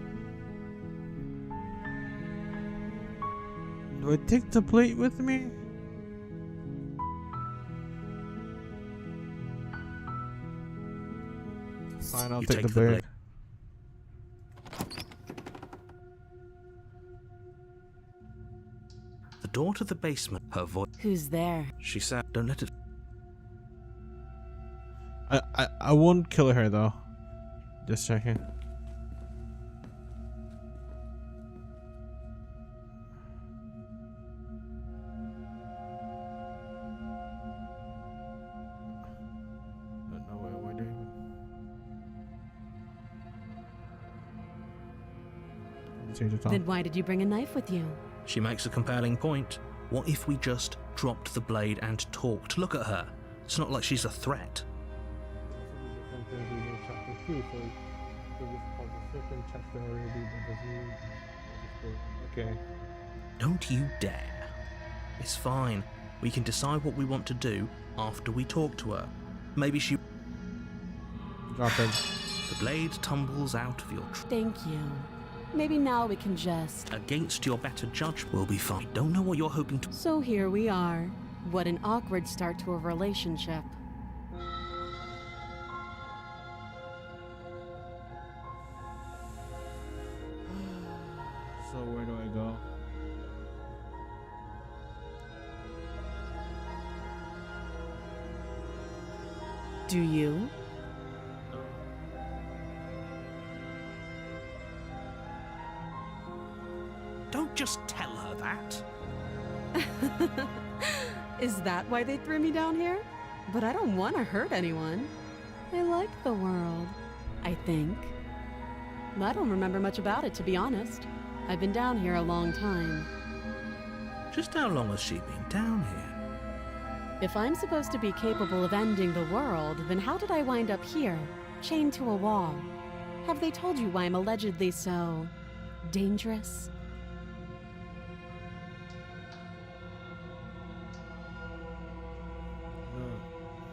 Do I take the plate with me? Fine, I'll You take the blade. The door to the basement. Her voice. Who's there? She said, "Don't let it." I won't kill her though. Just checking. Then why did you bring a knife with you? She makes a compelling point. What if we just dropped the blade and talked? Look at her. It's not like she's a threat. Okay. Don't you dare. It's fine. We can decide what we want to do after we talk to her. Maybe she... Drop it. The blade tumbles out of your... Thank you. Maybe now we can just... Against your better judgment, we'll be fine. I don't know what you're hoping to... So here we are. What an awkward start to a relationship. So where do I go? Do you? Don't just tell her that. Is that why they threw me down here? But I don't want to hurt anyone. I like the world, I think. I don't remember much about it, to be honest. I've been down here a long time. Just how long has she been down here? If I'm supposed to be capable of ending the world, then how did I wind up here, chained to a wall? Have they told you why I'm allegedly so... dangerous?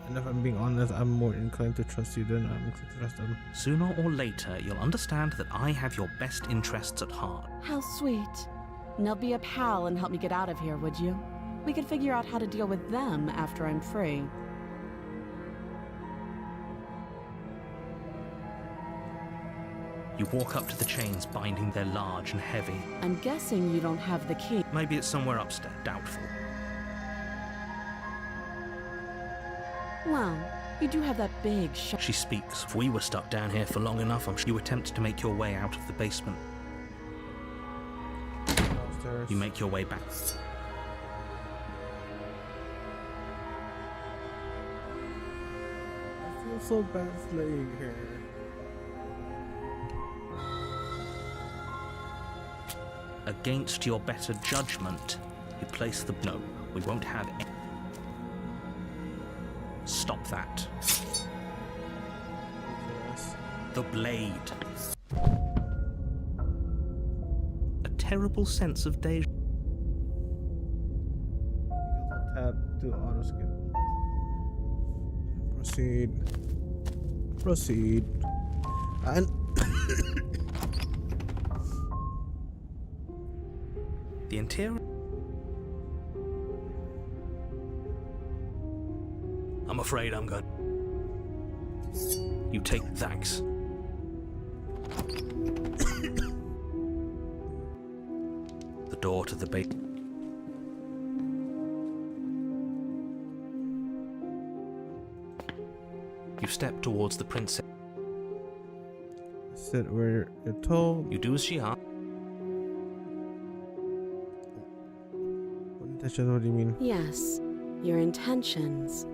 And if I'm being honest, I'm more inclined to trust you than I'm inclined to trust them. Sooner or later, you'll understand that I have your best interests at heart. How sweet. Now be a pal and help me get out of here, would you? We could figure out how to deal with them after I'm free. You walk up to the chains binding their large and heavy. I'm guessing you don't have the key. Maybe it's somewhere upstairs. Doubtful. Well, you do have that big shop. She speaks. If we were stuck down here for long enough, I'm sure you attempt to make your way out of the basement. Downstairs. You make your way back. I feel so bad slaying her. Against your better judgment, you place the... No, we won't have any... Stop that. Yes. The blade. A terrible sense of deja... Tab to auto skip. Proceed. Proceed. And The interior... I'm afraid I'm going... You take... Thanks. The door to the bait. You step towards the princess. sit where you're told. You do as she asks. What intention? What do you mean? Yes, your intentions.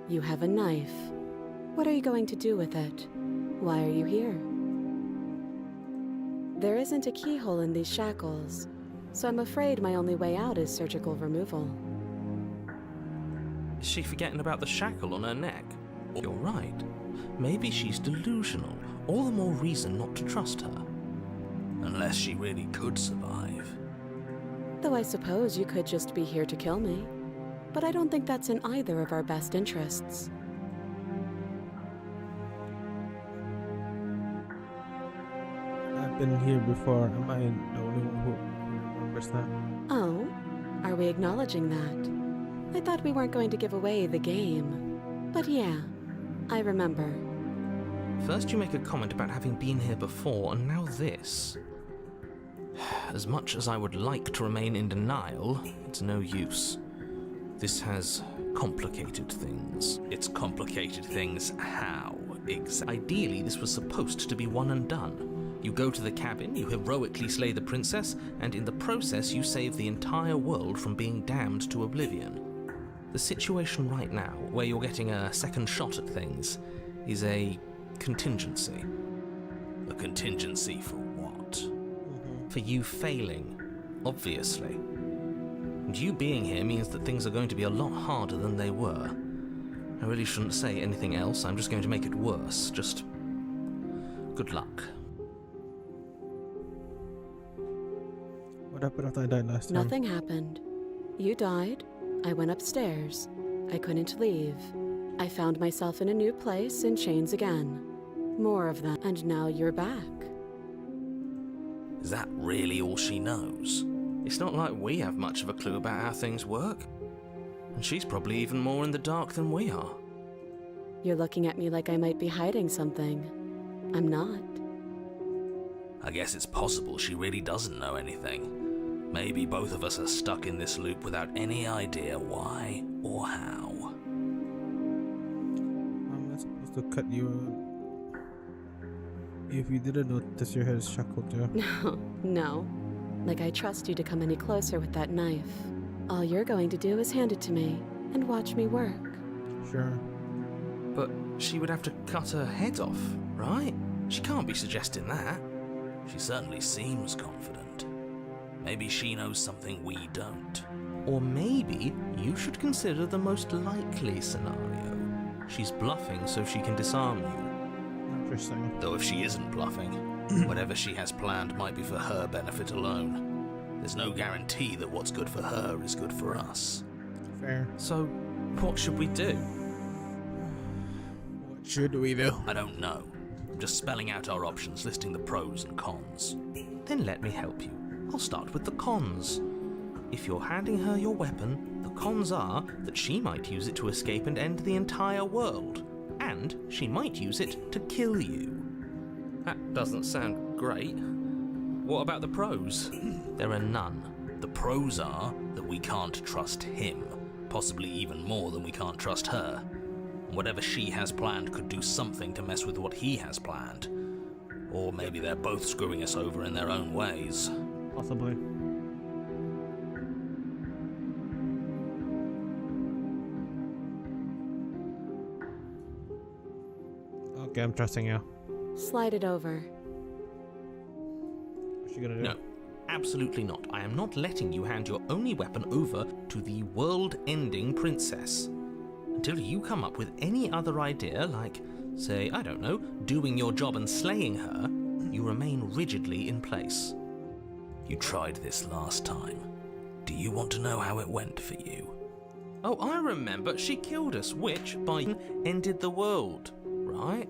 You have a knife. What are you going to do with it? Why are you here? There isn't a keyhole in these shackles, so I'm afraid my only way out is surgical removal. Is she forgetting about the shackle on her neck? You're right. Maybe she's delusional. All the more reason not to trust her. Unless she really could survive. Though I suppose you could just be here to kill me. But I don't think that's in either of our best interests. I've been here before. Am I the only one who remembers that? Oh? Are we acknowledging that? I thought we weren't going to give away the game. But yeah, I remember. First you make a comment about having been here before, and now this. As much as I would like to remain in denial, it's no use. This has complicated things. It's complicated things how? Ideally, this was supposed to be one and done. You go to the cabin, you heroically slay the princess, and in the process you save the entire world from being damned to oblivion. The situation right now, where you're getting a second shot at things, is a contingency. A contingency for what? For you failing, obviously. And you being here means that things are going to be a lot harder than they were. I really shouldn't say anything else, I'm just going to make it worse. Just... good luck. What happened after I died last time? Nothing happened. You died. I went upstairs. I couldn't leave. I found myself in a new place in chains again. More of them. And now you're back. Is that really all she knows? It's not like we have much of a clue about how things work. And she's probably even more in the dark than we are. You're looking at me like I might be hiding something. I'm not. I guess it's possible she really doesn't know anything. Maybe both of us are stuck in this loop without any idea why or how. I'm not supposed to cut you. If you didn't notice, your hair is shackled too. No. Like I trust you to come any closer with that knife. All you're going to do is hand it to me and watch me work. Sure. But she would have to cut her head off, right? She can't be suggesting that. She certainly seems confident. Maybe she knows something we don't. Or maybe you should consider the most likely scenario. She's bluffing so she can disarm you. Interesting. Though if she isn't bluffing, whatever she has planned might be for her benefit alone. There's no guarantee that what's good for her is good for us. Fair. So, what should we do? What should we do? I don't know. I'm just spelling out our options, listing the pros and cons. Then let me help you. I'll start with the cons. If you're handing her your weapon, the cons are that she might use it to escape and end the entire world. And she might use it to kill you. That doesn't sound great. What about the pros? There are none. The pros are that we can't trust him, possibly even more than we can't trust her. Whatever she has planned could do something to mess with what he has planned. Or maybe they're both screwing us over in their own ways. Possibly. Okay, I'm trusting you. Slide it over. What's she gonna do? No, absolutely not. I am not letting you hand your only weapon over to the world-ending princess. Until you come up with any other idea, like, say, I don't know, doing your job and slaying her, you remain rigidly in place. You tried this last time. Do you want to know how it went for you? Oh, I remember. She killed us, which, by ended the world, right?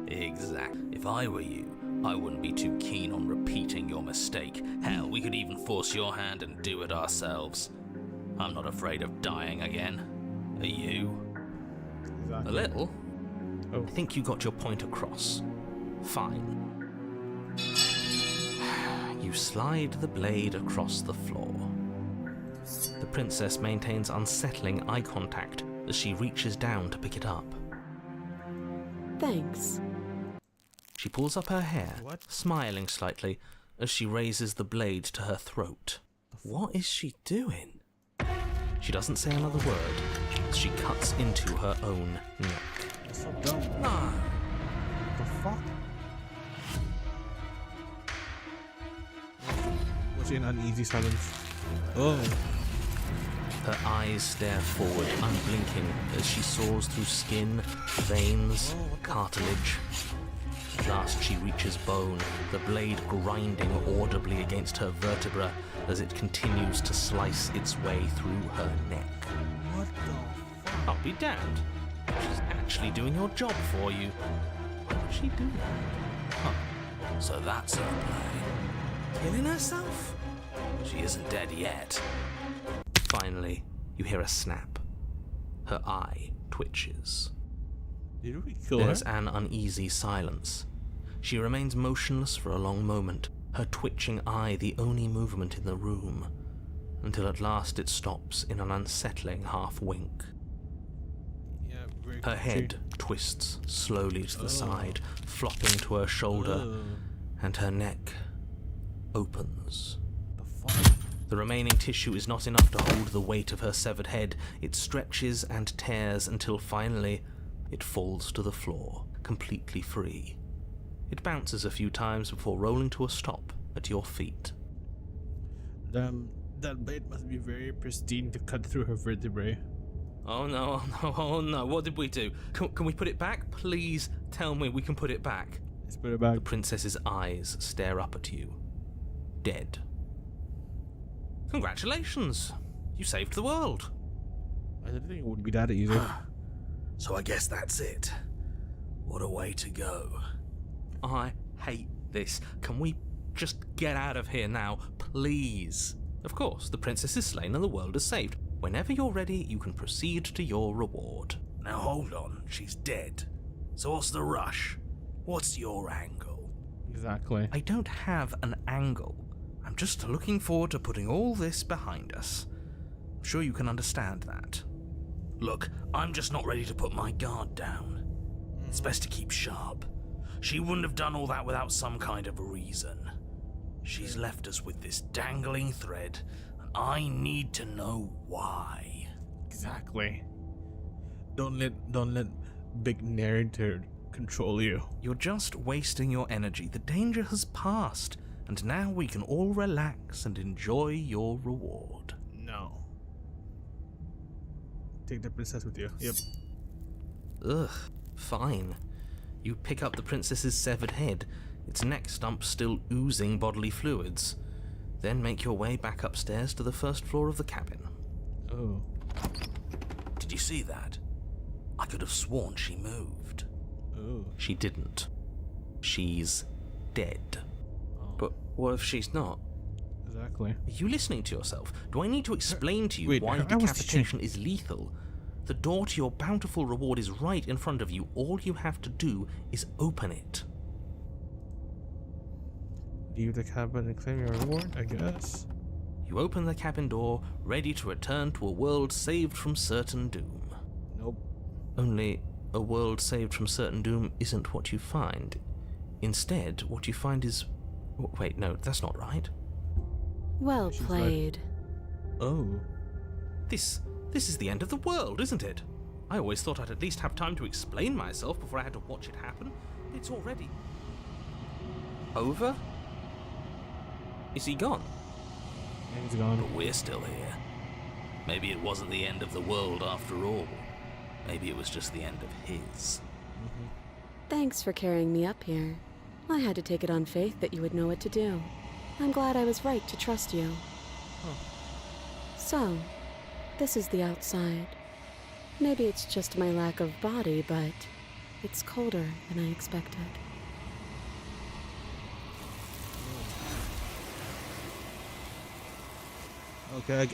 Exactly. If I were you, I wouldn't be too keen on repeating your mistake. Hell, we could even force your hand and do it ourselves. I'm not afraid of dying again. Are you? Exactly. A little. Oh. I think you got your point across. Fine. You slide the blade across the floor. The princess maintains unsettling eye contact as she reaches down to pick it up. Thanks. She pulls up her hair, What? smiling slightly as she raises the blade to her throat. What is she doing? She doesn't say another word as she cuts into her own neck. That's so dumb. No! What the fuck? What's in uneasy silence? Oh. Her eyes stare forward, unblinking, as she soars through skin, veins, cartilage. At last she reaches bone, the blade grinding audibly against her vertebra as it continues to slice its way through her neck. What the fuck? I'll be damned. She's actually doing your job for you. Why would she do that? So that's her play. Killing herself? She isn't dead yet. Finally, you hear a snap. Her eye twitches. Did we kill her? There's an uneasy silence. She remains motionless for a long moment, her twitching eye the only movement in the room, until at last it stops in an unsettling half-wink. Yeah, very Her head twists slowly to the side, flopping to her shoulder, and her neck opens. The fuck? The remaining tissue is not enough to hold the weight of her severed head. It stretches and tears until finally it falls to the floor, completely free. It bounces a few times before rolling to a stop at your feet. Damn, that blade must be very pristine to cut through her vertebrae. Oh no, oh no, oh no, what did we do? Can we put it back? Please tell me we can put it back. Let's put it back. The princess's eyes stare up at you. Dead. Congratulations! You saved the world. I didn't think it would be that easy. So I guess that's it. What a way to go. I hate this. Can we just get out of here now, please? Of course, the princess is slain and the world is saved. Whenever you're ready, you can proceed to your reward. Now hold on, she's dead. So what's the rush? What's your angle? Exactly. I don't have an angle. I'm just looking forward to putting all this behind us. I'm sure you can understand that. Look, I'm just not ready to put my guard down. It's best to keep sharp. She wouldn't have done all that without some kind of a reason. She's left us with this dangling thread, and I need to know why. Exactly. Don't let big narrator control you. You're just wasting your energy. The danger has passed, and now we can all relax and enjoy your reward. No. Take the princess with you. Yep. Ugh, fine. You pick up the princess's severed head, its neck stump still oozing bodily fluids. Then make your way back upstairs to the first floor of the cabin. Oh. Did you see that? I could have sworn she moved. Oh. She didn't. She's dead. Oh. But what if she's not? Exactly. Are you listening to yourself? Do I need to explain to you Wait, why I was decapitation is lethal? The door to your bountiful reward is right in front of you. All you have to do is open it. Leave the cabin and claim your reward, I guess. You open the cabin door, ready to return to a world saved from certain doom. Nope. Only a world saved from certain doom isn't what you find. Instead, what you find is... Wait, no, that's not right. Well She's played. Oh. This is the end of the world, isn't it? I always thought I'd at least have time to explain myself before I had to watch it happen. It's already... over? Is he gone? He's gone. But we're still here. Maybe it wasn't the end of the world after all. Maybe it was just the end of his. Thanks for carrying me up here. I had to take it on faith that you would know what to do. I'm glad I was right to trust you. Huh. So, this is the outside. Maybe it's just my lack of body, but it's colder than I expected. Okay.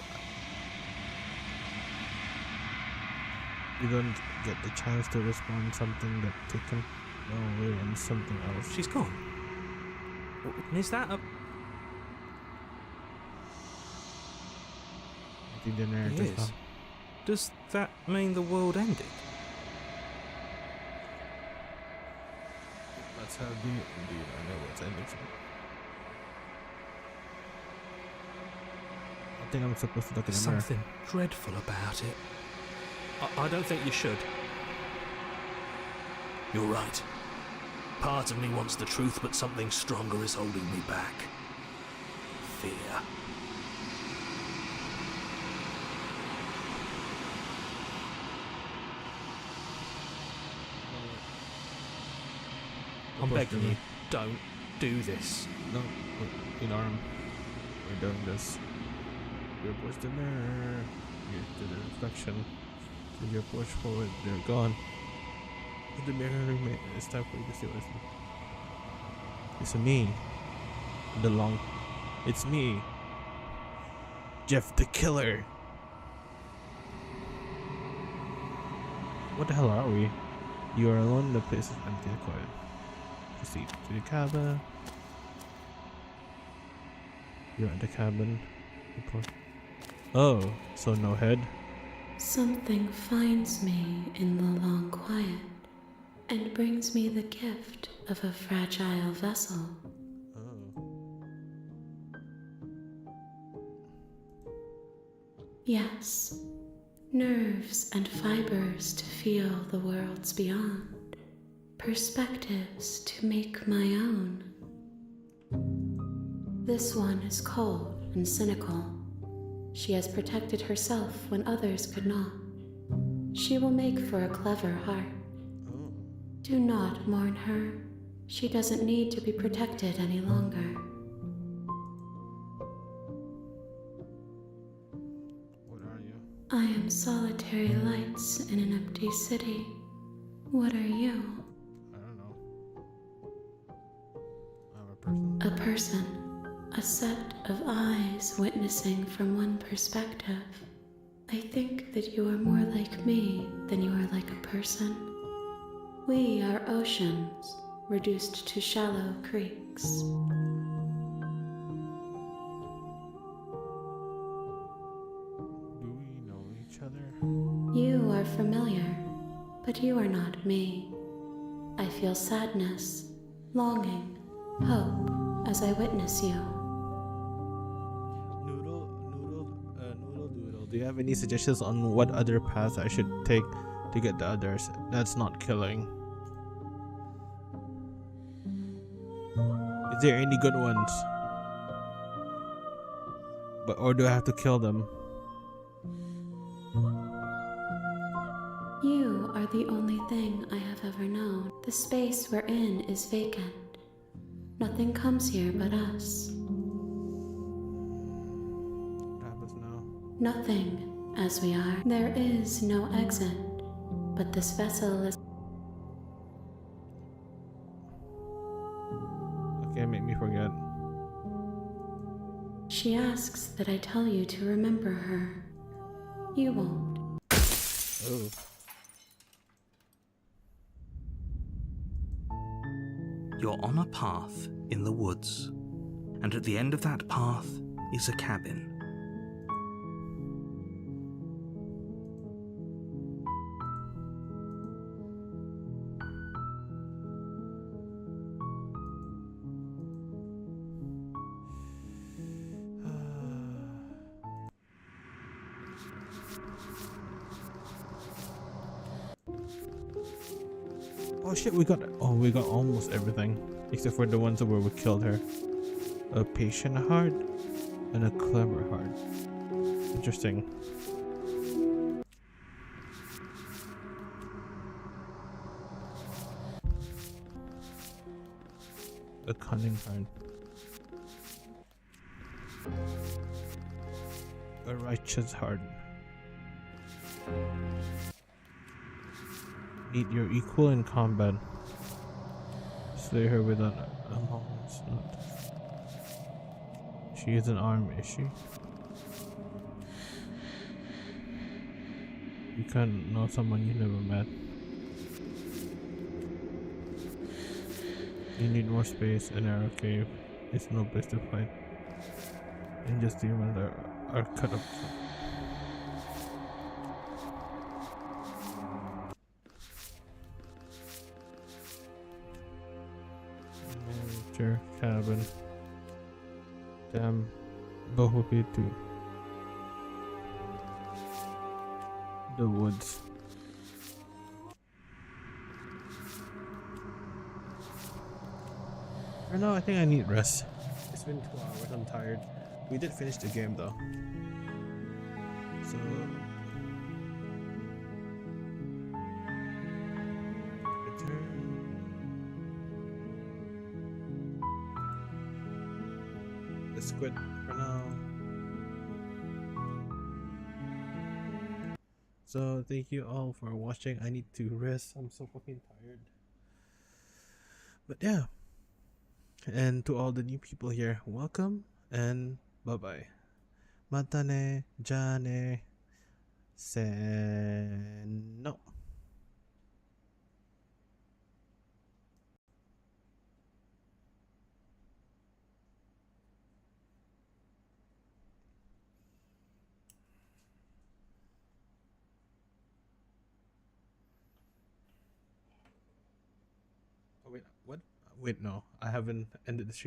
You don't get the chance to respond something that taken away and something else. She's gone. Is that a... I think the It narrative. is. Does that mean the world ended? That's how do you know what's ending for? I think I'm supposed to look in There's the mirror. something dreadful about it. I don't think you should. You're right. Part of me wants the truth, but something stronger is holding me back. Fear. I'm begging you, don't do this. No, in arm. We're doing this. You push the mirror. You do the reflection. So you push forward. They're gone. Put the mirror. It's time for you to see what it's me. It's me. Jeff the Killer. What the hell are we? You are alone. The place is empty and quiet. Proceed to the cabin. You're at the cabin. Oh, so no head? Something finds me in the long quiet and brings me the gift of a fragile vessel. Oh. Yes, nerves and fibers to feel the worlds beyond, perspectives to make my own. This one is cold and cynical. She has protected herself when others could not. She will make for a clever heart. Oh. Do not mourn her. She doesn't need to be protected any longer. What are you? I am solitary lights in an empty city. What are you? I don't know. person, a set of eyes witnessing from one perspective. I think that you are more like me than you are like a person. We are oceans, reduced to shallow creeks. Do we know each other? You are familiar, but you are not me. I feel sadness, longing, hope as I witness you. Noodle Doodle. Do you have any suggestions on what other paths I should take to get the others? That's not killing. Is there any good ones? Or do I have to kill them? You are the only thing I have ever known. The space we're in is vacant. Nothing comes here but us. What happens now? Nothing, as we are. There is no exit, but this vessel is... Okay, make me forget. She asks that I tell you to remember her. You won't. Oh. You're on a path in the woods, and at the end of that path is a cabin. Oh shit, we got almost everything. Except for the ones where we killed her. A patient heart and a clever heart. Interesting. A cunning heart. A righteous heart. Meet your equal in combat. Slay her without a moment's notice. She is an arm, is she? You can't know someone you never met. You need more space. An narrow cave is no place to fight. And just demons are cut up. Manager cabin. Damn, Bohupitu. The woods. For now, I think I need rest. It's been 2 hours. I'm tired. We did finish the game though. So return. Let's quit for now. So thank you all for watching. I need to rest. I'm so fucking tired. But yeah. And to all the new people here, welcome and bye bye. Matane, Jane, Sen. No. Oh, wait, what? Wait, no. I haven't ended the stream.